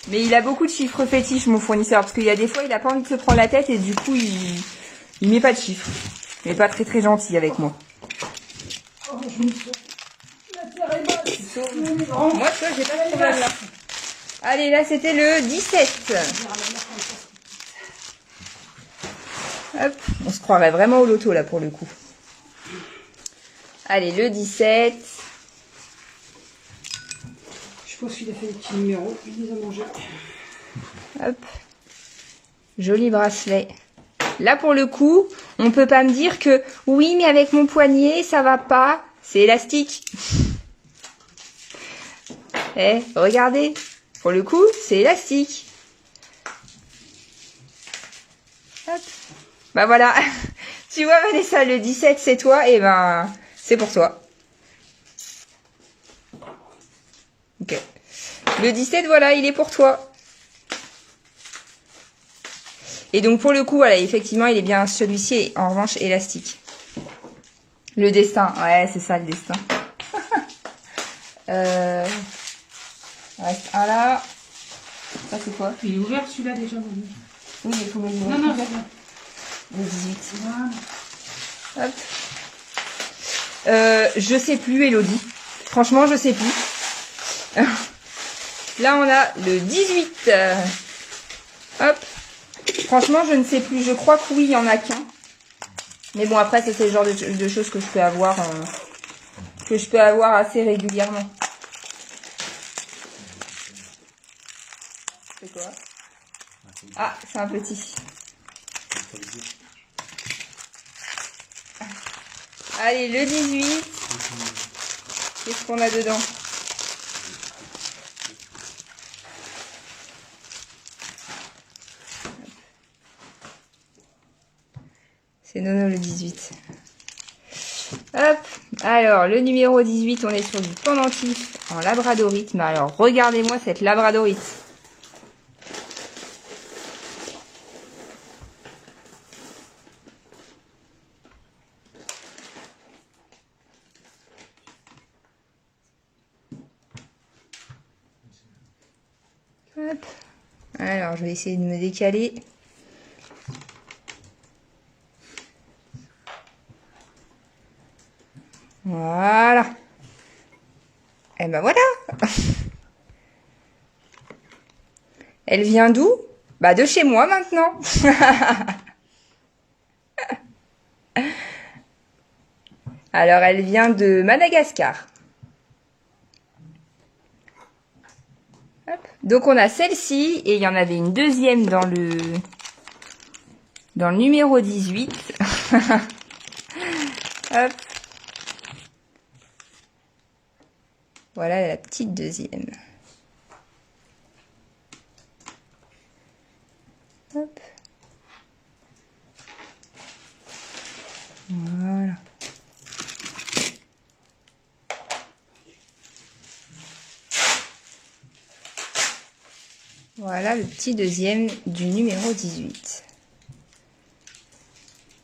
Mais il a beaucoup de chiffres fétiches, mon fournisseur, parce qu'il y a des fois, il a pas envie de se prendre la tête et du coup, il met pas de chiffres. Il est pas très très gentil avec moi. Oh, je me sauve. La terre est basse. Moi, tu vois, j'ai pas de problème là. Allez, là, c'était le 17. Hop, on se croirait vraiment au loto là pour le coup. Allez, le 17. Je pense qu'il a fait des petits numéros. Il les a mangés. Hop. Joli bracelet. Là pour le coup, on peut pas me dire que oui, mais avec mon poignet, ça va pas. C'est élastique. Eh, regardez. Pour le coup, c'est élastique. Hop. Bah voilà. Tu vois Vanessa, le 17 c'est toi, et ben c'est pour toi. Ok. Le 17, voilà, il est pour toi. Et donc pour le coup, voilà, effectivement, il est bien, celui-ci est en revanche élastique. Le destin, ouais, c'est ça le destin. Reste un là. Ça c'est quoi? Il est ouvert celui-là déjà. Oui, mais il faut me le Non, non, c'est bon. Le 18. Voilà. Hop. Je sais plus, Elodie. Franchement, je sais plus. Là, on a le 18. Hop. Franchement, je ne sais plus. Je crois que oui, il y en a qu'un. Mais bon, après, ça, c'est le genre de choses que je peux avoir assez régulièrement. C'est quoi? Ah, c'est un petit. Allez, le 18. Qu'est-ce qu'on a dedans? C'est Nono le 18. Hop. Alors, le numéro 18, on est sur du pendentif en labradorite. Mais alors, regardez-moi cette labradorite. Hop. Alors, je vais essayer de me décaler. Voilà. Et ben voilà. Elle vient d'où? Bah de chez moi maintenant. Alors elle vient de Madagascar. Hop. Donc on a celle-ci et il y en avait une deuxième dans le numéro 18. Hop. Voilà la petite deuxième. Hop. Voilà. Voilà le petit deuxième du numéro 18.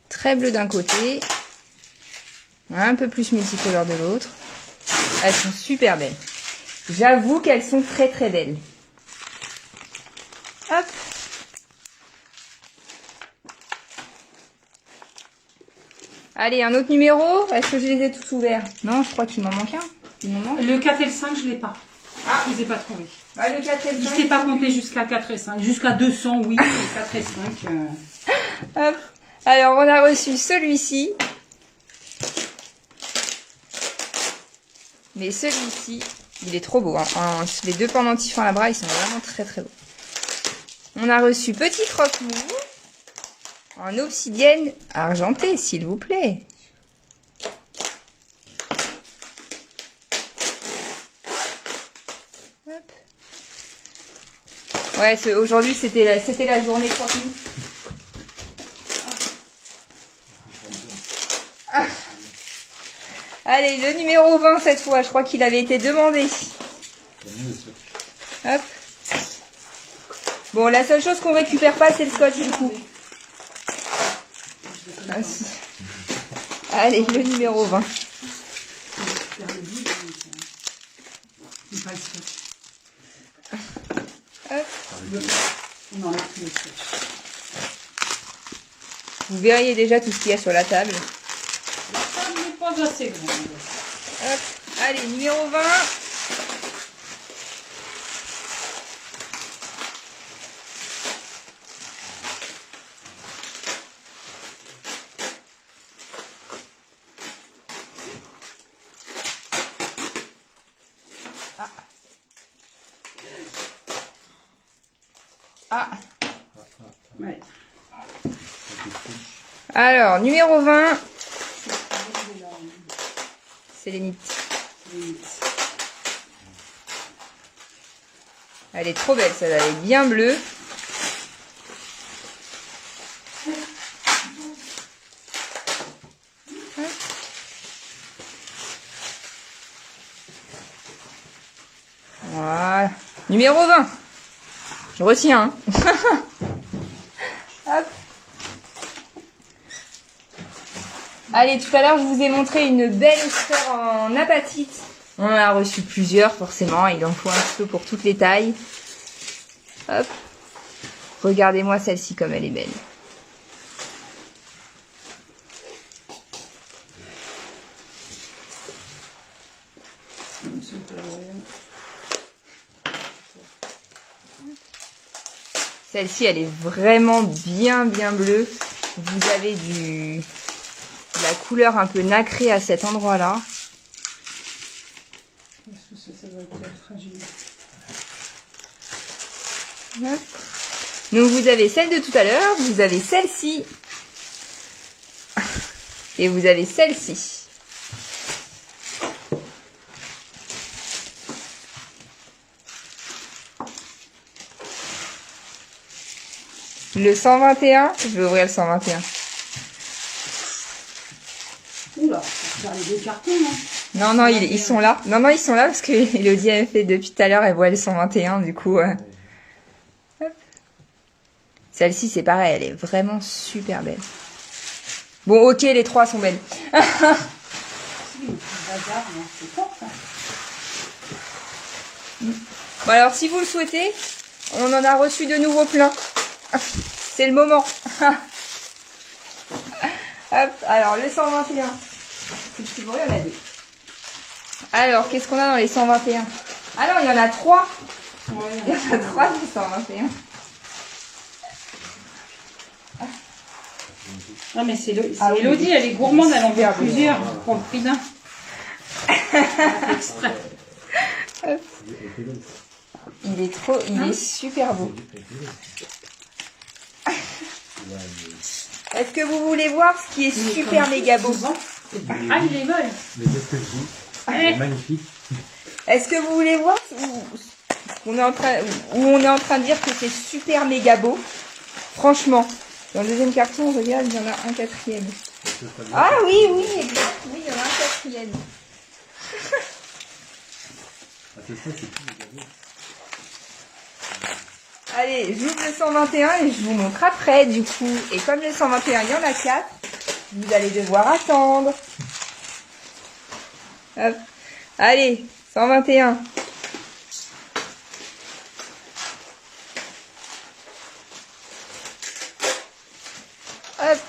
Très bleu d'un côté, un peu plus multicolore de l'autre. Elles sont super belles. J'avoue qu'elles sont très très belles. Hop. Allez, un autre numéro. Est-ce que je les ai tous ouverts? Non, je crois qu'il m'en manque un. Il m'en manque. Le 4 et le 5, je ne l'ai pas. Ah, je ne les ai pas trouvés. Ah, le 4 et le Je 5. ne t'ai pas compté jusqu'à 4 et 5. Jusqu'à 200, oui, mais 4 et 5. Hop. Alors, on a reçu celui-ci. Mais celui-ci, il est trop beau. Hein. Les deux pendentifs en labra, ils sont vraiment très très beaux. On a reçu Petit Croque-Mou en obsidienne argentée, s'il vous plaît. Hop. Ouais, aujourd'hui, c'était la journée Croque-Mou. Ah. Allez, le numéro 20 cette fois, je crois qu'il avait été demandé. Hop. Bon, la seule chose qu'on récupère pas, c'est le scotch du coup. Ah, si. Allez, le numéro 20. Hop. Vous verriez déjà tout ce qu'il y a sur la table. Ça n'est pas assez grand. Hop. Allez, numéro 20. Ah. Ouais. Alors, numéro 20. C'est les nips. Elle est trop belle, celle-là. Elle est bien bleue. Voilà. Numéro 20. Je retiens. Hein. Hop. Allez, tout à l'heure, je vous ai montré une belle sphère en apatite. On en a reçu plusieurs, forcément. Il en faut un petit peu pour toutes les tailles. Hop. Regardez-moi celle-ci comme elle est belle. Celle-ci, elle est vraiment bien bleue. Vous avez de la couleur un peu nacrée à cet endroit-là. Donc vous avez celle de tout à l'heure, vous avez celle-ci et vous avez celle-ci. Le 121, je vais ouvrir le 121. Oula, ça faire les deux cartons, non? Non, ils sont là. Non, ils sont là parce que Elodie a fait depuis tout à l'heure, elle voit le 121, du coup. Celle-ci, c'est pareil, elle est vraiment super belle. Bon, ok, les trois sont belles. Bon, alors, si vous le souhaitez, on en a reçu de nouveau plein. C'est le moment. Hop, alors, le 121. C'est vrai, il y en a deux. Alors, qu'est-ce qu'on a dans les 121? Ah non, il y en a 3. Ouais, il y en a 3 des 121. Non, mais c'est Elodie, elle est gourmande, elle en veut plusieurs pour le prix d'un. Exprès. Il est super beau. Est-ce que vous voulez voir ce qui est super méga beau? Ah, il est molle. Mais qu'est-ce que je dis? C'est magnifique. Est-ce que vous voulez voir où on est en train de dire que c'est super méga beau? Franchement, dans le deuxième carton, regarde, il y en a un quatrième. Ah oui, exact. Oui, il y en a un quatrième. Ah, c'est ça, c'est tout méga beau. Allez, j'ouvre le 121 et je vous montre après, du coup. Et comme le 121, il y en a 4, vous allez devoir attendre. Hop. Allez, 121. Hop.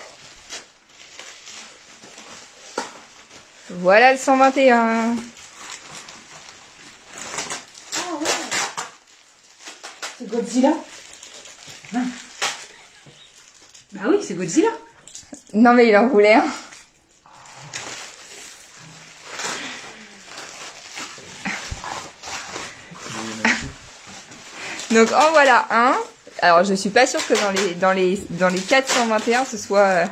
Voilà le 121. C'est Godzilla. Ah. Bah oui, c'est Godzilla. Non mais il en voulait un. Donc en voilà un. Alors je suis pas sûre que dans les 421 ce soit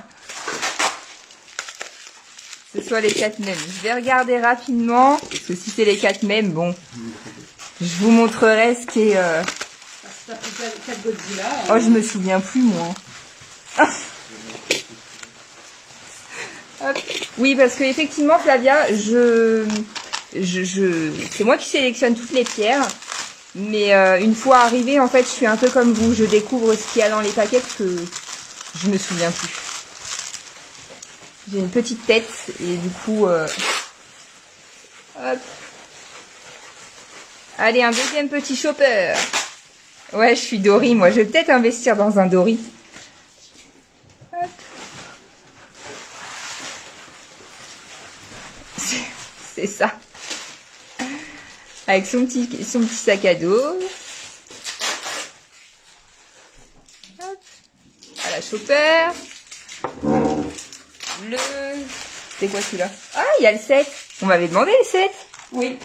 les 4 mêmes. Je vais regarder rapidement parce que si c'est les 4 mêmes, bon, je vous montrerai ce qui est. Ça fait 4 Godzilla. Oh, je me souviens plus moi. Hop. Oui, parce que effectivement, Flavia, c'est moi qui sélectionne toutes les pierres. Mais une fois arrivée, en fait, je suis un peu comme vous. Je découvre ce qu'il y a dans les paquets parce que je me souviens plus. J'ai une petite tête et du coup... hop. Allez, un deuxième petit chopper. Ouais, je suis Dory, moi. Je vais peut-être investir dans un Dory. Hop. C'est ça. Avec son petit sac à dos. Hop. Voilà, chopper. C'est quoi celui-là? Ah, il y a le 7. On m'avait demandé le 7. Oui.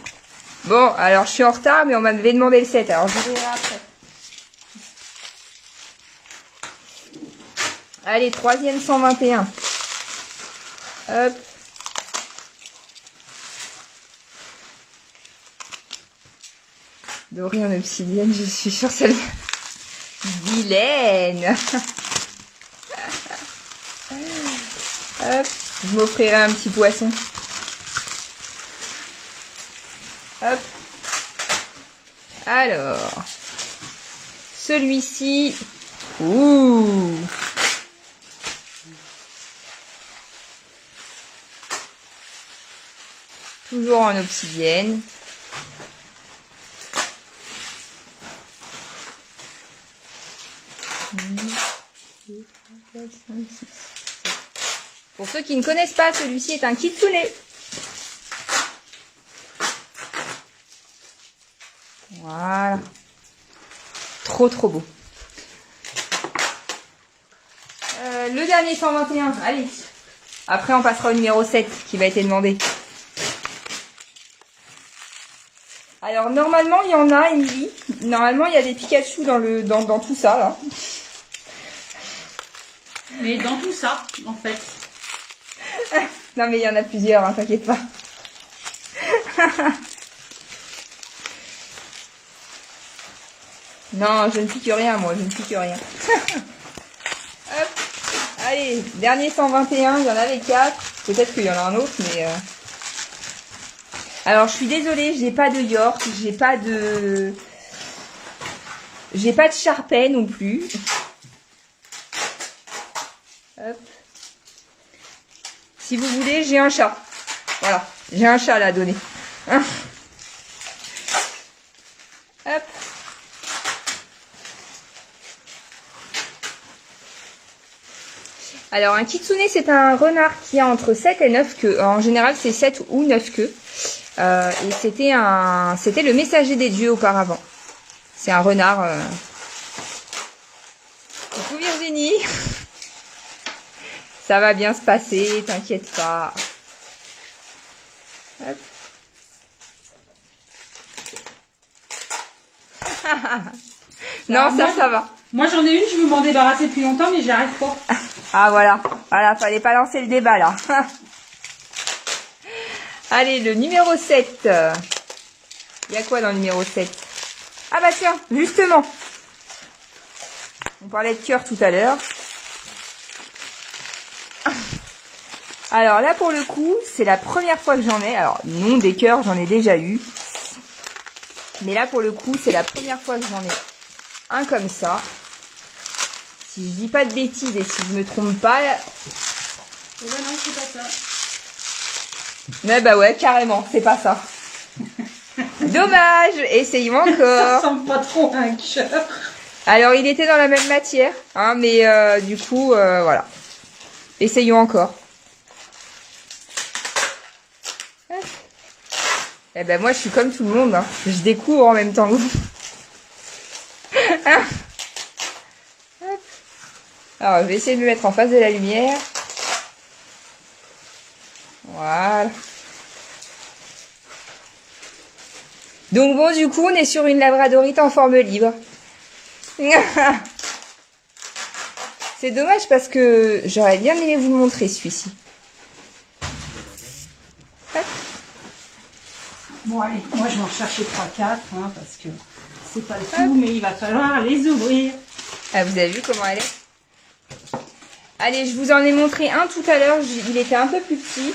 Bon, alors je suis en retard, mais on m'avait demandé le 7. Alors je verrai après. Allez, troisième 121. Hop. Doré en obsidienne, je suis sûre celle vilaine. Hop, je m'offrirai un petit poisson. Hop. Alors, celui-ci. Ouh. Toujours en obsidienne. Pour ceux qui ne connaissent pas, celui-ci est un kitsune. Voilà. Trop beau. Le dernier 121. Allez. Après, on passera au numéro 7 qui va être demandé. Alors, normalement, il y en a, Emily. Normalement, il y a des Pikachu dans tout ça, là. Mais dans tout ça, en fait. Non, mais il y en a plusieurs, hein, t'inquiète pas. Non, je ne pique rien, moi, je ne pique rien. Hop. Allez, dernier 121, il y en avait 4. Peut-être qu'il y en a un autre, mais... Alors, je suis désolée, j'ai pas de York, j'ai pas de Sharpei non plus. Hop. Si vous voulez, j'ai un chat. Voilà, j'ai un chat là à donner. Hein? Hop. Alors, un kitsune, c'est un renard qui a entre 7 et 9 queues. En général, c'est 7 ou 9 queues. Et c'était le messager des dieux auparavant. C'est un renard. Coucou Virginie. Ça va bien se passer, t'inquiète pas. Hop. Non, ça va. Moi j'en ai une, je veux m'en débarrasser depuis longtemps, mais j'y arrive pas. Ah voilà, fallait pas lancer le débat là. Allez, le numéro 7. Il y a quoi dans le numéro 7? Ah bah tiens, justement. On parlait de cœur tout à l'heure. Alors là, pour le coup, c'est la première fois que j'en ai. Alors, non, des cœurs, j'en ai déjà eu. Mais là, pour le coup, c'est la première fois que j'en ai un comme ça. Si je dis pas de bêtises et si je me trompe pas... Eh ben non, c'est pas ça. Mais bah ouais, carrément, c'est pas ça. Dommage, essayons Ça encore. ressemble pas trop à un cœur. Alors, il était dans la même matière, hein, mais du coup, voilà. Essayons encore. Eh ben moi, je suis comme tout le monde, hein. Je découvre en même temps que vous. Alors, je vais essayer de me mettre en face de la lumière. Voilà. Donc bon, du coup, on est sur une labradorite en forme libre. C'est dommage parce que j'aurais bien aimé vous le montrer, celui-ci. Bon, allez, moi je vais en chercher 3-4, hein, parce que c'est pas le tout, mais il va falloir les ouvrir. Ah, vous avez vu comment elle est? Allez, je vous en ai montré un tout à l'heure. Il était un peu plus petit.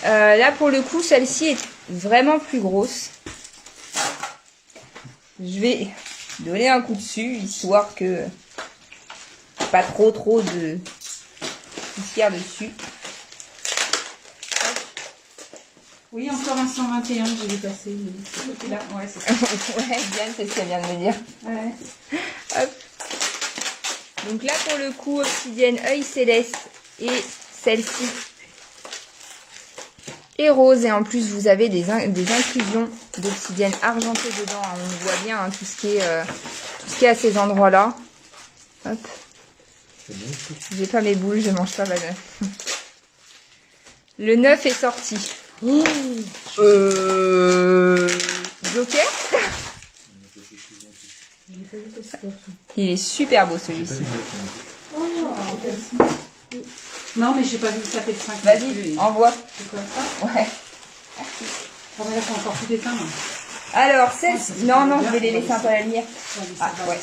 Là, pour le coup, celle-ci est vraiment plus grosse. Je vais donner un coup dessus, histoire que pas trop de poussière dessus. Oui, encore un 121, je l'ai passé. Là. Ouais, c'est ça. Ouais, Diane, c'est ce qu'elle vient de me dire. Ouais. Hop. Donc là, pour le coup, obsidienne œil céleste et celle-ci est rose. Et en plus, vous avez des inclusions d'obsidienne argentée dedans. On voit bien hein, tout ce qui est à ces endroits-là. Hop. J'ai pas mes boules, je mange pas ma neuf. Le 9 est sorti. Joker. Il est super beau celui-ci. Non, mais j'ai pas vu que ça fait 5. Vas-y, envoie. C'est quoi ça? Ouais. Oh, mais là, c'est encore tout éteint. Alors, celle-ci... Non, je vais les laisser un peu à la lumière. Ah, ouais.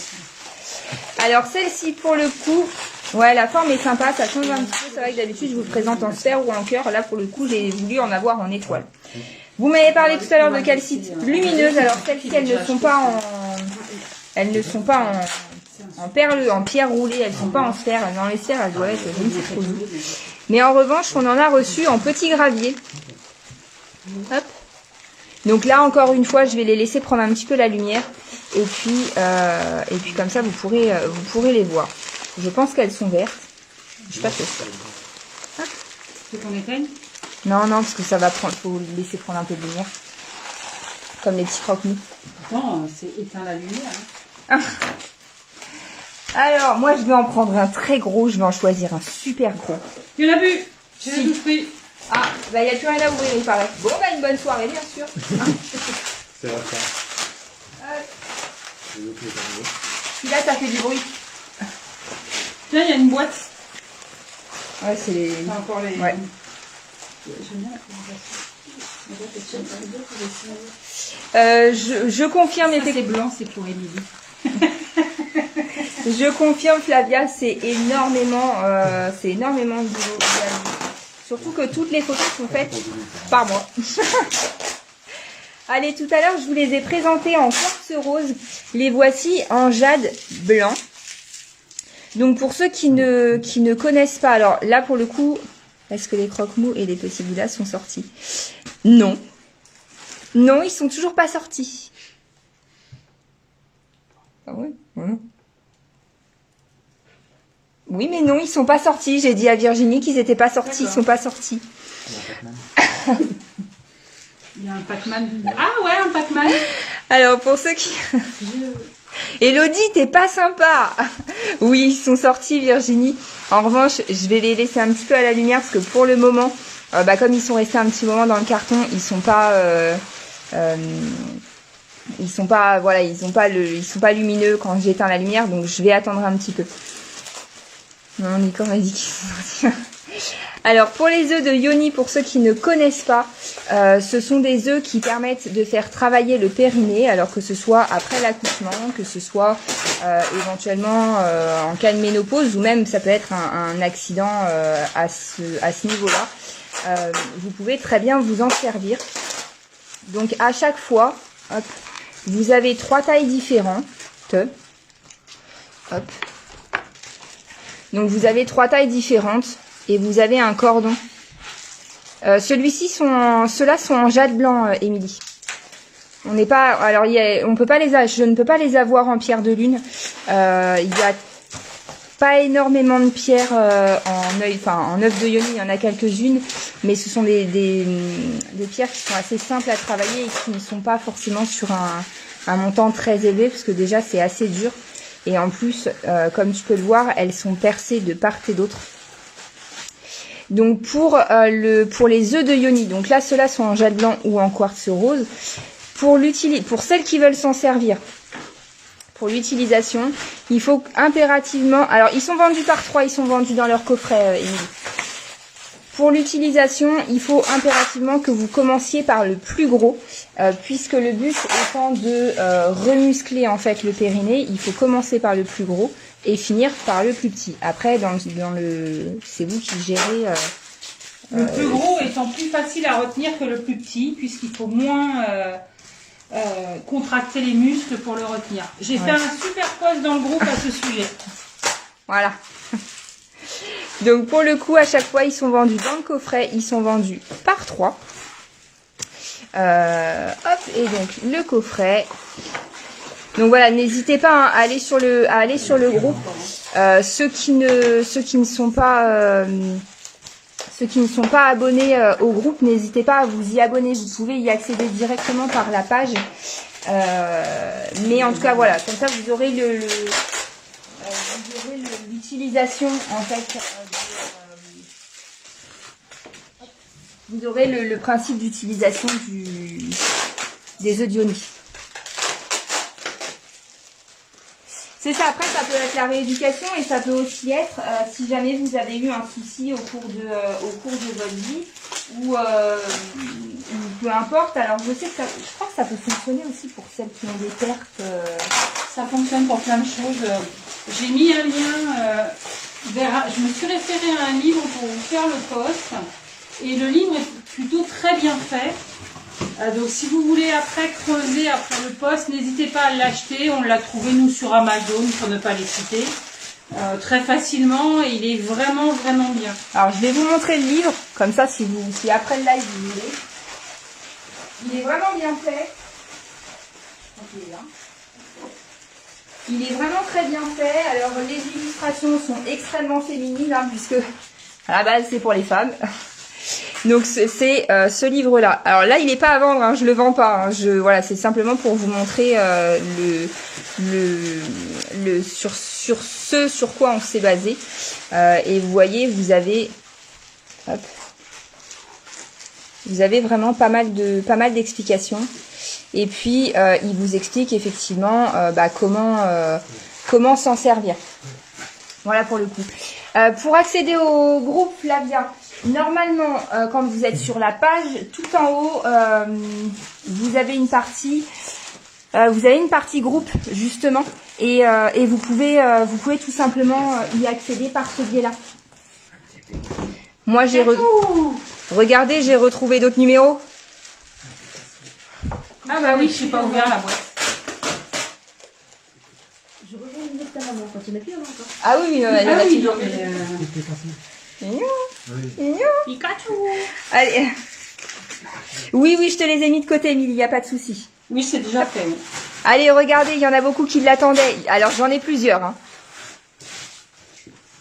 Alors, celle-ci, pour le coup... Ouais, la forme est sympa, ça change un petit peu. C'est vrai que d'habitude, je vous le présente en sphère ou en cœur. Là, pour le coup, j'ai voulu en avoir en étoile. Vous m'avez parlé tout à l'heure de calcite lumineuse. Alors, celles-ci, elles ne sont pas en perle, en pierre roulée. Elles ne sont pas en sphère. Dans les sphères, elles doivent être, je ne sais trop où. Mais en revanche, on en a reçu en petit gravier. Hop. Donc là, encore une fois, je vais les laisser prendre un petit peu la lumière. Et puis comme ça, vous pourrez les voir. Je pense qu'elles sont vertes. Je suis pas sûre. Tu veux qu'on éteigne? Non, parce que ça va prendre. Faut laisser prendre un peu de lumière. Comme les petits croque-mous. Non, c'est éteint la lumière. Hein. Alors, moi, je vais en prendre un très gros. Je vais en choisir un super gros. Il y en a plus. J'ai Si. tout pris. Ah, bah, il n'y a plus rien à ouvrir, il paraît. Bon, bah, une bonne soirée, bien sûr. C'est vrai ça. Celui-là, ça fait du bruit. Là, il y a une boîte. Ouais, c'est les... T'as encore les... Ouais. J'aime bien la présentation. Je confirme, Ça, c'est blanc, c'est pour Émilie. je confirme, Flavia, c'est énormément de boulot. Surtout que toutes les photos sont faites par moi. Allez, tout à l'heure, je vous les ai présentées en quartz rose. Les voici en jade blanc. Donc, pour ceux qui ne connaissent pas, alors là, pour le coup, est-ce que les croque-mous et les petits bouddhas sont sortis? Non. Non, ils sont toujours pas sortis. Ah ouais, voilà. Oui, mais non, ils sont pas sortis. J'ai dit à Virginie qu'ils étaient pas sortis. Ils sont pas sortis. Il y a un Pac-Man. Ah ouais, un Pac-Man. Alors, pour ceux qui... Elodie, t'es pas sympa. Oui, ils sont sortis, Virginie. En revanche, je vais les laisser un petit peu à la lumière parce que pour le moment, comme ils sont restés un petit moment dans le carton, ils sont pas lumineux quand j'éteins la lumière, donc je vais attendre un petit peu. Non, Nico m'a dit qu'ils sont sortis. Alors, pour les œufs de Yoni, pour ceux qui ne connaissent pas, ce sont des œufs qui permettent de faire travailler le périnée, alors que ce soit après l'accouchement, que ce soit éventuellement en cas de ménopause, ou même ça peut être un accident à ce niveau-là. Vous pouvez très bien vous en servir. Donc, à chaque fois, hop, vous avez 3 tailles différentes. Hop. Donc vous avez 3 tailles différentes et vous avez un cordon. Ceux-là sont en jade blanc, Émilie. On n'est pas, alors on peut pas je ne peux pas les avoir en pierre de lune. Il y a pas énormément de pierres en œuf de yoni, il y en a quelques-unes, mais ce sont des pierres qui sont assez simples à travailler et qui ne sont pas forcément sur un montant très élevé, parce que déjà c'est assez dur. Et en plus, comme tu peux le voir, elles sont percées de part et d'autre. Donc pour les œufs de yoni, donc là ceux-là sont en jade blanc ou en quartz rose. Pour celles qui veulent s'en servir, pour l'utilisation, il faut impérativement... Alors ils sont vendus par 3, ils sont vendus dans leur coffret, Émilie. Pour l'utilisation, il faut impérativement que vous commenciez par le plus gros, puisque le but étant de remuscler en fait le périnée, il faut commencer par le plus gros et finir par le plus petit. Après, c'est vous qui gérez. Le plus gros étant plus facile à retenir que le plus petit, puisqu'il faut moins contracter les muscles pour le retenir. J'ai fait un super post dans le groupe à ce sujet. Voilà. Donc pour le coup, à chaque fois, ils sont vendus dans le coffret, ils sont vendus par 3. Hop, et donc le coffret. Donc voilà, n'hésitez pas à aller sur le groupe. Ceux qui ne sont pas abonnés au groupe, n'hésitez pas à vous y abonner. Vous pouvez y accéder directement par la page. Mais en tout cas, voilà, comme ça vous aurez l'utilisation en fait. Vous aurez le principe d'utilisation des œufs de yoni. C'est ça, après ça peut être la rééducation et ça peut aussi être si jamais vous avez eu un souci au cours de votre vie ou peu importe. Alors je sais que je crois que ça peut fonctionner aussi pour celles qui ont des pertes. Ça fonctionne pour plein de choses. J'ai mis un lien je me suis référée à un livre pour vous faire le post et le livre est plutôt très bien fait. Donc si vous voulez après creuser après le post, n'hésitez pas à l'acheter. On l'a trouvé nous sur Amazon pour ne pas les citer. Très facilement et il est vraiment vraiment bien. Alors je vais vous montrer le livre, comme ça si après le live vous voulez. Il est vraiment bien fait. Il est vraiment très bien fait. Alors les illustrations sont extrêmement féminines hein, puisque à la base c'est pour les femmes. Donc c'est ce livre-là. Alors là, il n'est pas à vendre, hein, je le vends pas. Hein, voilà, c'est simplement pour vous montrer sur ce sur quoi on s'est basé. Et vous voyez, vous avez vraiment pas mal d'explications. Et puis il vous explique effectivement comment s'en servir. Voilà pour le coup. Pour accéder au groupe Flavia. Normalement, quand vous êtes sur la page, tout en haut, vous avez une partie groupe justement, et vous pouvez tout simplement y accéder par ce biais-là. Moi, regardez, j'ai retrouvé d'autres numéros. Ah bah oui, je sais pas ouvert la boîte. Je reviens une autre ta maman quand il n'y en a plus avant encore. Ah oui, il y en a toujours. Pikachu. Allez. Oui, je te les ai mis de côté, Émilie, il n'y a pas de souci. Oui, c'est déjà fait. Oui. Allez, regardez, il y en a beaucoup qui l'attendaient. Alors, j'en ai plusieurs. Hein.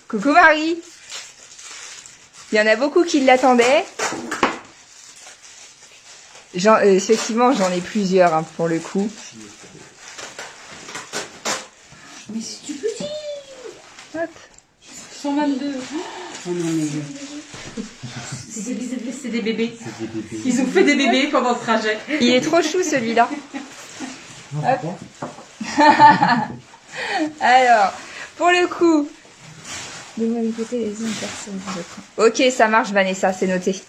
Coucou Marie. Il y en a beaucoup qui l'attendaient. Effectivement, j'en ai plusieurs hein, pour le coup. Mais c'est tout petit. Hop. 122. Oh non, mais... C'est des bébés. Ils ont fait des bébés pendant le trajet. Il est trop chou celui-là. Alors, pour le coup... Ok, ça marche Vanessa, c'est noté.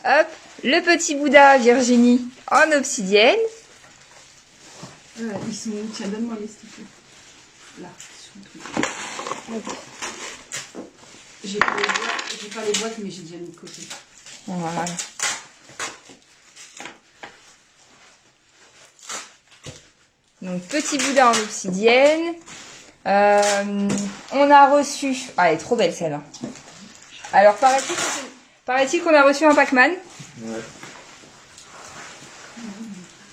Hop, le petit Bouddha Virginie en obsidienne. Ils sont où? Tiens, donne-moi les stickers. Là, sur le truc. J'ai pas les boîtes, mais j'ai déjà mis de côté. Voilà. Donc petit Bouddha en obsidienne. On a reçu... Ah, elle est trop belle celle-là. Alors, paraît-il qu'on a reçu un Pac-Man. Ouais.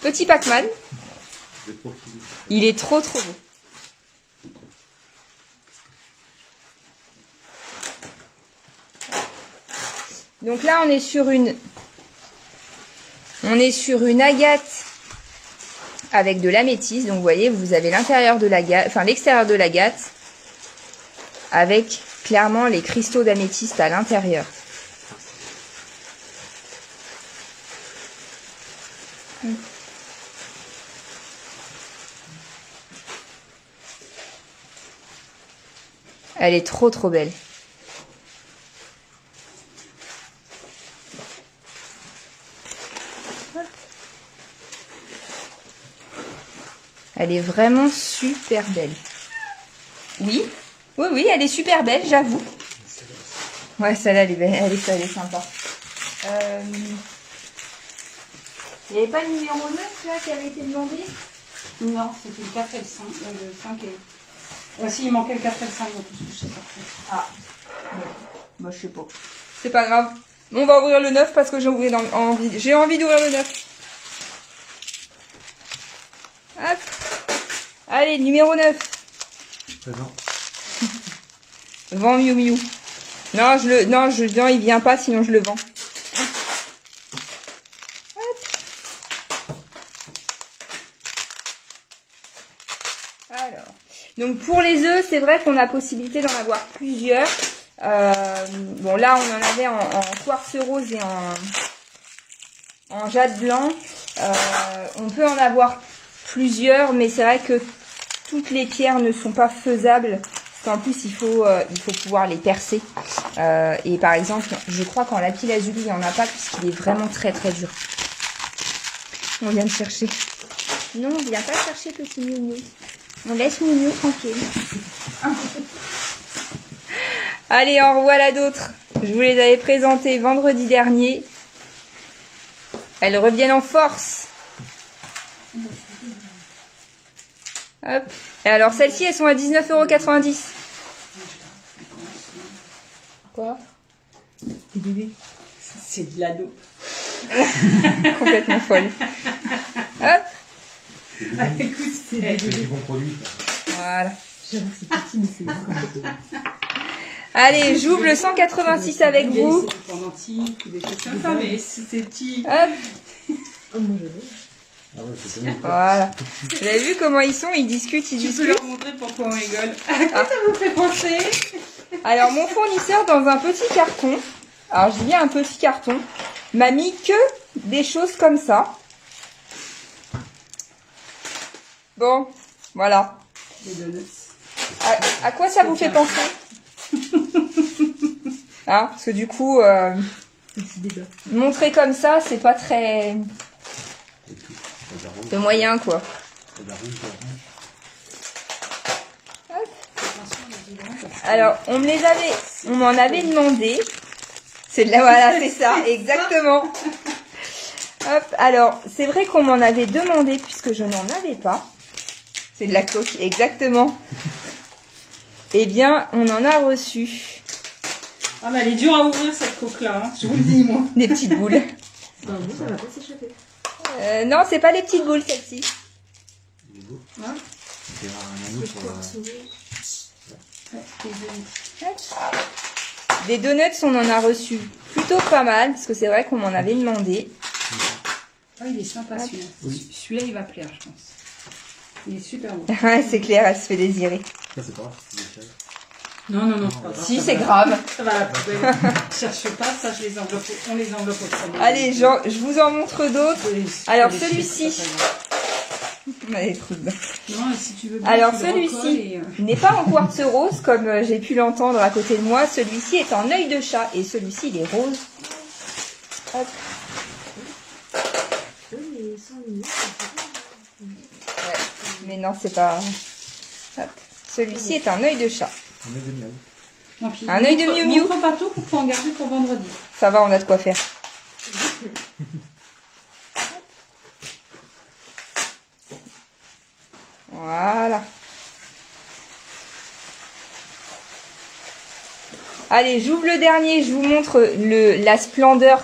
Petit Pac-Man. C'est trop fini. Il est trop trop beau. Donc là, on est sur une agate avec de l'améthyste. Donc vous voyez, vous avez l'intérieur de l'agate, enfin l'extérieur de l'agate avec clairement les cristaux d'améthyste à l'intérieur. Elle est trop trop belle. Elle est vraiment super belle. Oui, oui, oui, elle est super belle, j'avoue. Ouais, celle-là, elle est belle, elle est sympa. Il n'y avait pas le numéro 9 là qui avait été demandé? Non, c'était le 4 et le 5. Le 5 et... si, il manquait le 4 et le 5 dans tout ce que je sais pas. Ah, bon, moi je sais pas. C'est pas grave. On va ouvrir le 9 parce que j'ai envie d'ouvrir le 9. Hop. Allez, numéro 9. Présent. Vends Miu Miu. Non, non, il vient pas, sinon je le vends. Hop. Alors, donc pour les œufs, c'est vrai qu'on a possibilité d'en avoir plusieurs. Bon, là, on en avait en quartz rose et en jade blanc. On peut en avoir plusieurs, mais c'est vrai que toutes les pierres ne sont pas faisables. Parce qu'en plus, il faut pouvoir les percer. Et par exemple, je crois qu'en lapis lazuli, il n'y en a pas puisqu'il est vraiment très très dur. On vient de chercher. Non, on vient pas chercher petit Miu Miu. On laisse Miu Miu tranquille. Allez, en revoilà d'autres. Je vous les avais présentées vendredi dernier. Elles reviennent en force. Hop. Et alors, celles-ci, elles sont à 19,90 €. Quoi? C'est de la dope. Complètement folle. Hop. Écoute, C'est du bon produit. Voilà. Allez, j'ouvre le 186 avec vous. C'est du pendentif, des choses comme ça, mais c'est petit. Hop. Ah ouais, c'est bon. Voilà. Vous avez vu comment ils sont? Ils discutent, ils Tu peux discutent. leur montrer pourquoi on rigole. À quoi ça vous fait penser? Alors, mon fournisseur, dans un petit carton, alors je dis bien un petit carton, m'a mis que des choses comme ça. Bon, voilà. Des donuts. À quoi ça vous fait penser? Hein, parce que du coup, montrer comme ça, c'est pas très... C'est moyen, quoi. Alors, on m'en avait demandé. C'est de la, voilà, c'est ça, exactement. Hop, alors, c'est vrai qu'on m'en avait demandé puisque je n'en avais pas. C'est de la coque, exactement. Eh bien, on en a reçu. Ah, mais elle est dure à ouvrir cette coque-là, hein. Je vous le dis, moi. Des petites boules. Ça va pas s'échapper. Non, c'est pas les petites boules, celle-ci. Hein? C'est un anneau pour Des donuts, on en a reçu plutôt pas mal, parce que c'est vrai qu'on m'en avait demandé. Ah, il est sympa celui-là. Oui. Celui-là, il va plaire, je pense. Il est super bon. Ouais, c'est clair, elle se fait désirer. Ça, c'est pas grave, c'est des choses. Non, non, non, c'est pas grave. Si, c'est grave. Ça va à la poubelle. Cherche pas, ça, je les enveloppe. On les enveloppe au premier. Allez, je vous en montre d'autres. Alors, celui-ci. Ouais, les trous dedans. Non, et si tu veux bien, Alors, tu le recolles celui-ci et, n'est pas en quartz rose, comme j'ai pu l'entendre à côté de moi. Celui-ci est en œil de chat, et celui-ci, il est rose. Hop. Ouais, mais non, c'est pas... Hop. Celui-ci est un œil de chat. On est des miels. Non, puis, Un œil de Miu Miu. montre pas tout pour pouvoir en garder pour vendredi. Ça va, on a de quoi faire. Voilà. Allez, j'ouvre le dernier, je vous montre la splendeur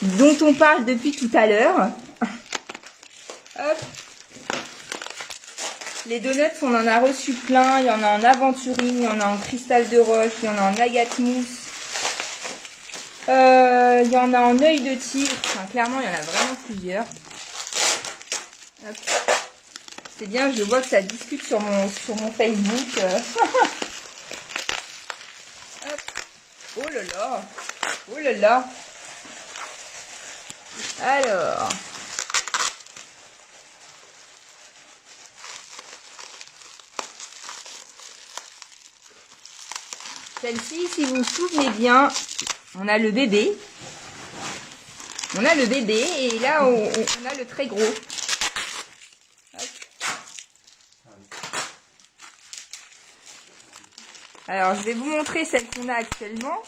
dont on parle depuis tout à l'heure. Hop. Les donuts, on en a reçu plein. Il y en a en aventurine, il y en a en cristal de roche, il y en a en agate mousse. Il y en a en œil de tigre. Enfin, clairement, il y en a vraiment plusieurs. Hop. C'est bien, je vois que ça discute sur mon Facebook. Hop. Oh là là. Oh là là. Alors. Celle-ci, si vous vous souvenez bien, on a le bébé. On a le bébé et là, on a le très gros. Hop. Alors, je vais vous montrer celle qu'on a actuellement.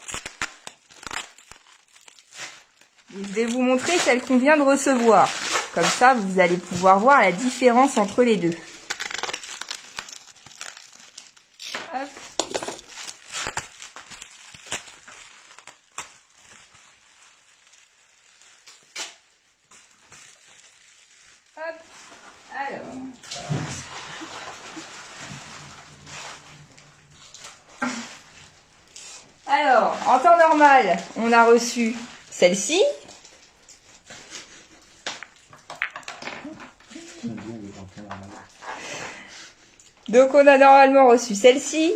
Et je vais vous montrer celle qu'on vient de recevoir. Comme ça, vous allez pouvoir voir la différence entre les deux. Hop. Hop. Alors, en temps normal, on a reçu celle-ci. Donc, on a normalement reçu celle-ci,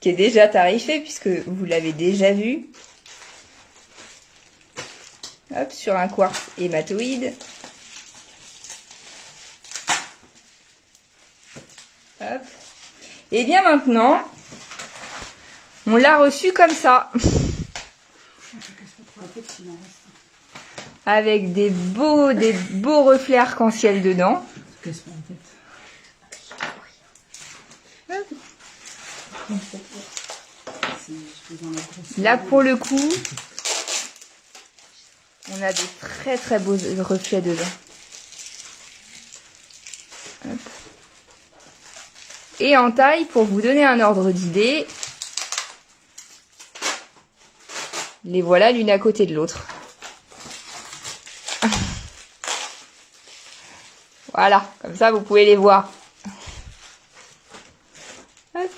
qui est déjà tarifée, puisque vous l'avez déjà vue. Hop, sur un quartz hématoïde. Hop. Et bien maintenant, on l'a reçu comme ça. Avec des beaux reflets arc-en-ciel dedans. Là, pour le coup, on a des très très beaux reflets dedans. Hop. Et en taille, pour vous donner un ordre d'idée, les voilà l'une à côté de l'autre. Voilà, comme ça vous pouvez les voir. Hop.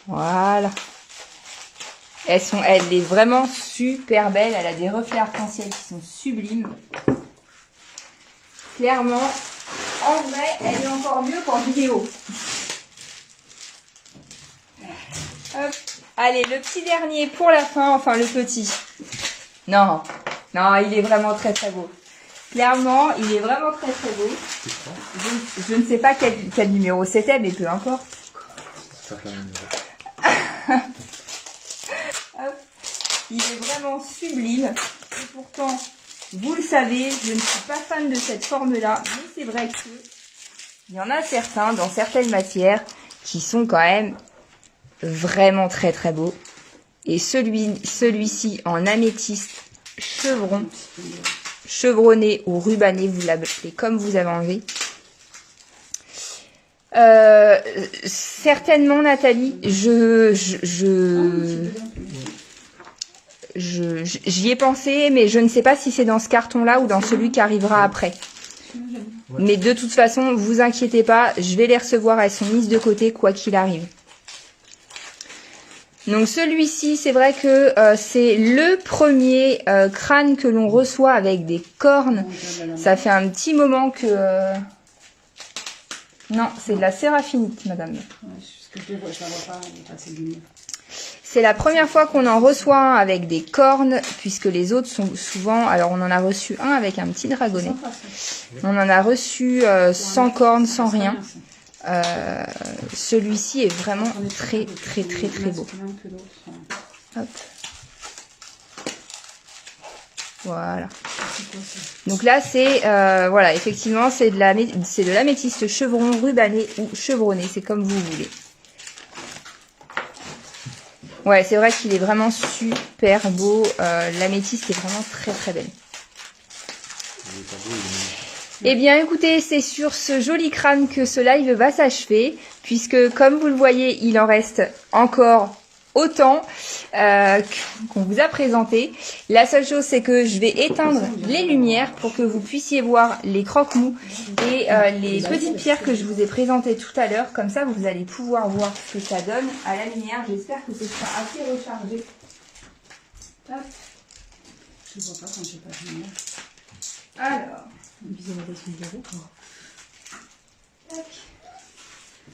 Voilà. Elle est vraiment super belle. Elle a des reflets arc-en-ciel qui sont sublimes. Clairement, en vrai, elle est encore mieux qu'en vidéo. Hop. Allez, le petit dernier pour la fin, enfin le petit. Non, il est vraiment très très beau. Clairement, il est vraiment très très beau. Je ne sais pas quel numéro c'était, mais peu importe. Hop. Il est vraiment sublime. Et pourtant, vous le savez, je ne suis pas fan de cette forme-là. Mais c'est vrai qu'il y en a certains, dans certaines matières, qui sont quand même vraiment très très beaux. Et celui-ci en améthyste chevronné ou rubané, vous l'appelez comme vous avez envie. Certainement, Nathalie, j'y ai pensé, mais je ne sais pas si c'est dans ce carton-là ou dans celui qui arrivera après. Mais de toute façon, vous inquiétez pas, je vais les recevoir, elles sont mises de côté quoi qu'il arrive. Donc celui-ci, c'est vrai que c'est le premier crâne que l'on reçoit avec des cornes. Ça fait un petit moment que... Non, c'est de la séraphinite, madame. C'est la première fois qu'on en reçoit un avec des cornes, puisque les autres sont souvent... Alors, on en a reçu un avec un petit dragonnet. On en a reçu sans cornes, sans rien. Celui-ci est vraiment très, très, très, très beau. Hop. Voilà. Donc là, c'est... voilà, effectivement, c'est de l'améthyste chevron, rubané ou chevronné. C'est comme vous voulez. Ouais, c'est vrai qu'il est vraiment super beau. L'améthyste est vraiment très très belle. Eh bien, écoutez, c'est sur ce joli crâne que ce live va s'achever, puisque, comme vous le voyez, il en reste encore autant qu'on vous a présenté. La seule chose, c'est que je vais éteindre les lumières pour que vous puissiez voir les croque-mous et les petites pierres que je vous ai présentées tout à l'heure. Comme ça, vous allez pouvoir voir ce que ça donne à la lumière. J'espère que ce sera assez rechargé. Hop. Je vois pas quand j'ai pas de lumière. Alors... Visualisation de zéro. Tac.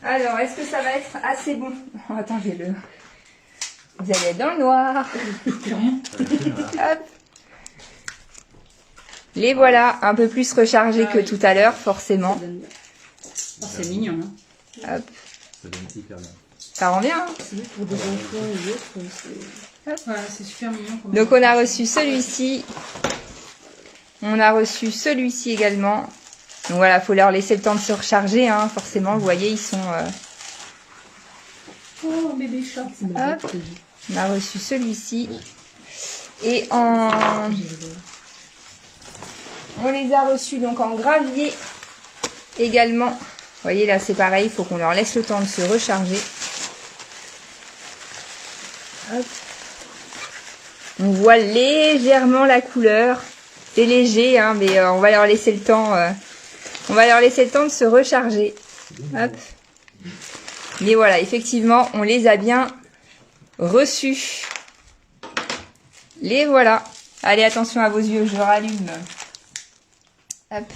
Alors, est-ce que ça va être assez bon? Oh, attends, j'ai le... Vous allez être dans le noir. Plus rien. Hop. Les voilà, un peu plus rechargés que tout à l'heure, forcément. Oh, c'est mignon. Hein. Hop. Ça donne hyper bien. Ça rend bien, hein? Pour des enfants et autres, c'est... Ouais, c'est super mignon. Donc, on a reçu celui-ci. On a reçu celui-ci également. Donc voilà, faut leur laisser le temps de se recharger, hein, forcément. Vous voyez, ils sont... Oh, bébé chat. Hop. On a reçu celui-ci. Et on les a reçus donc en gravier également. Vous voyez, là, c'est pareil. Il faut qu'on leur laisse le temps de se recharger. Hop. On voit légèrement la couleur. C'est léger, hein, mais on va leur laisser le temps. On va leur laisser le temps de se recharger. Hop. Mais voilà, effectivement, on les a bien reçus. Les voilà. Allez, attention à vos yeux, je rallume. Hop.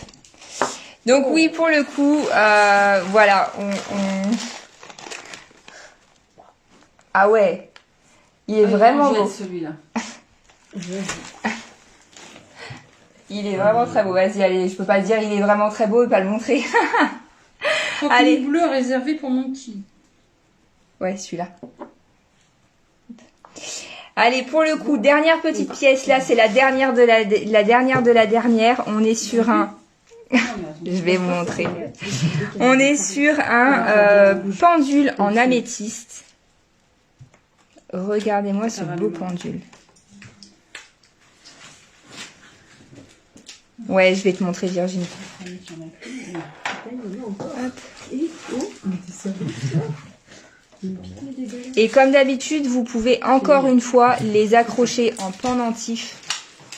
Donc oui, pour le coup, voilà, Ah ouais, il est vraiment beau. Celui-là. Il est vraiment très beau. Vas-y, allez, je peux pas dire il est vraiment très beau et pas le montrer. Allez. Bleu réservé pour mon petit. Ouais, celui-là. Allez, pour le coup, dernière petite pièce. Là, c'est la dernière de la dernière de la dernière. On est sur un... Je vais vous montrer. On est sur un pendule en améthyste. Regardez-moi ce beau pendule. Ouais, je vais te montrer, Virginie. Et comme d'habitude, vous pouvez encore une fois les accrocher en pendentif.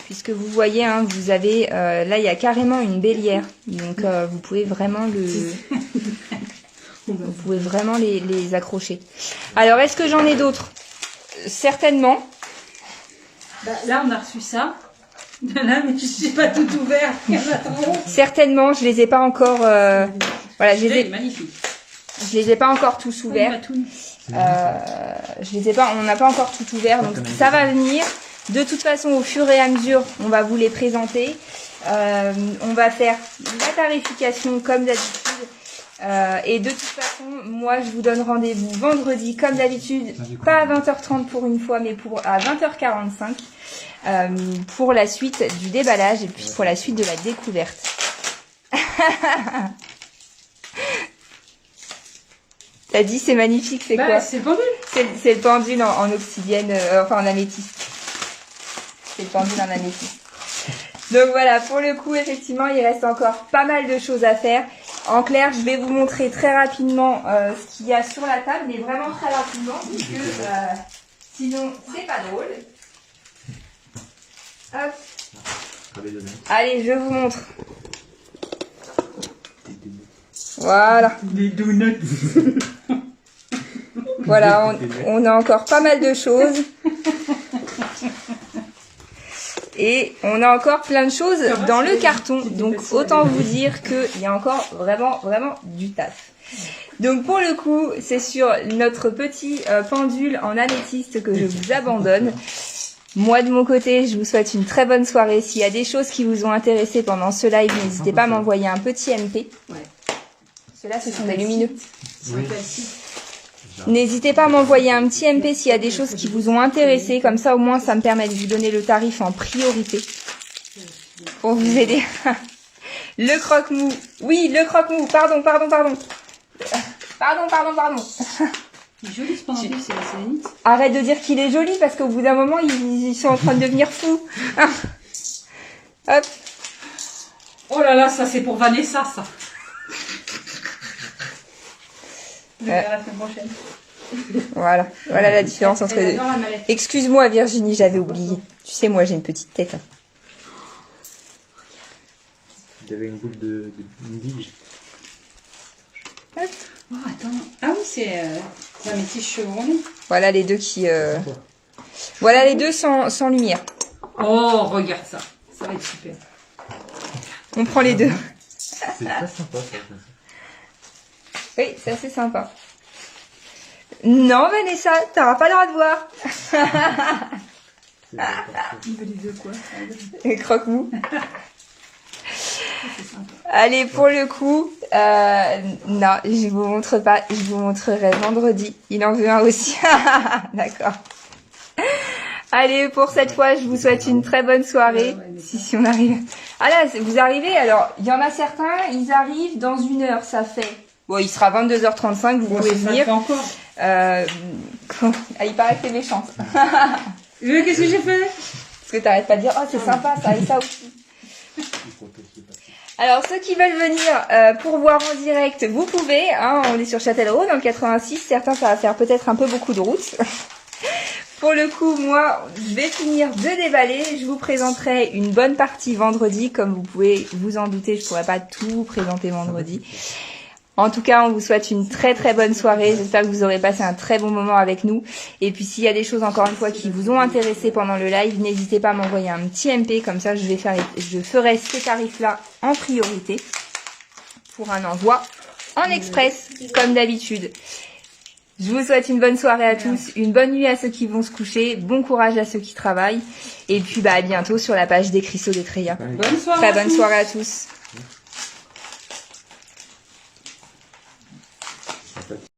Puisque vous voyez, hein, vous avez... là, il y a carrément une bélière. Donc, vous pouvez vraiment vous pouvez vraiment les accrocher. Alors, est-ce que j'en ai d'autres? Certainement. Bah, là, on a reçu ça. Là, mais tu sais pas tout ouvert. Il y en a trop. Certainement, je les ai pas encore... voilà, je les ai pas encore tous ouverts. Je les ai pas, on n'a pas encore tout ouvert, donc ça va venir. De toute façon, au fur et à mesure, on va vous les présenter. On va faire la tarification comme d'habitude. Et de toute façon, moi, je vous donne rendez-vous vendredi, comme d'habitude, pas à 20h30 pour une fois, mais à 20h45 pour la suite du déballage et puis pour la suite de la découverte. T'as dit c'est magnifique, c'est quoi? C'est le pendule. C'est le pendule en obsidienne, enfin en améthyste. C'est le pendule en améthyste. Donc voilà, pour le coup, effectivement, il reste encore pas mal de choses à faire. En clair, je vais vous montrer très rapidement ce qu'il y a sur la table, mais vraiment très rapidement, puisque sinon, c'est pas drôle. Hop. Allez, je vous montre. Voilà. Des donuts. Voilà, on a encore pas mal de choses. Et on a encore plein de choses dans le carton. Donc, autant vous dire qu'il y a encore vraiment du taf. Donc, pour le coup, c'est sur notre petit pendule en améthyste que je vous abandonne. Moi, de mon côté, je vous souhaite une très bonne soirée. S'il y a des choses qui vous ont intéressé pendant ce live, n'hésitez pas à m'envoyer un petit MP. Ouais. Ceux-là, ce sont des lumineux. Oui. N'hésitez pas à m'envoyer un petit MP s'il y a des choses qui vous ont intéressé. Comme ça, au moins, ça me permet de vous donner le tarif en priorité. Pour vous aider. Le croque-mou. Oui, le croque-mou. Pardon. Pardon. Il est joli ce pendentif, c'est la sélénite. Arrête de dire qu'il est joli parce qu'au bout d'un moment, ils sont en train de devenir fous. Hop. Oh là là, ça c'est pour Vanessa, ça. Je verrai la semaine prochaine. Voilà, voilà la différence entre les Elle deux. adore la mallette. Excuse-moi Virginie, j'avais oublié. Tu sais, moi j'ai une petite tête. Il y avait une boule de une bige. Oh, attends. Ah oui, c'est un métier chevronné. Voilà les deux qui... Voilà les deux sans lumière. Oh, regarde ça. Ça va être super. On prend les deux. C'est très sympa ça. Oui, c'est assez sympa. Non Vanessa, t'auras pas le droit de voir. C'est parfait. Il veut les deux quoi. Croque-mou. C'est sympa. Allez, pour le coup, non, je vous montre pas. Je vous montrerai vendredi. Il en veut un aussi. D'accord. Allez, pour cette fois, je vous souhaite une très bonne soirée. Si on arrive. Ah là, vous arrivez. Alors, il y en a certains, ils arrivent dans 1 heure. Ça fait. Bon, il sera 22h35. Vous pouvez venir. Encore. Ah, il paraît que t'es méchante. Qu'est-ce que j'ai fait? Parce que t'arrêtes pas de dire, oh, c'est sympa, ça et ça aussi. Alors, ceux qui veulent venir pour voir en direct, vous pouvez. Hein, on est sur Châtellerault, dans le 86. Certains, ça va faire peut-être un peu beaucoup de route. Pour le coup, moi, je vais finir de déballer. Je vous présenterai une bonne partie vendredi. Comme vous pouvez vous en douter, je pourrais pas tout vous présenter vendredi. En tout cas, on vous souhaite une très très bonne soirée. J'espère que vous aurez passé un très bon moment avec nous. Et puis, s'il y a des choses, encore une fois, qui vous ont intéressé pendant le live, n'hésitez pas à m'envoyer un petit MP. Comme ça, je ferai ces tarifs-là en priorité pour un envoi en express, comme d'habitude. Je vous souhaite une bonne soirée à tous, une bonne nuit à ceux qui vont se coucher, bon courage à ceux qui travaillent. Et puis, à bientôt sur la page des Cristaux de Treya. Bonne soirée. Très bonne soirée à tous.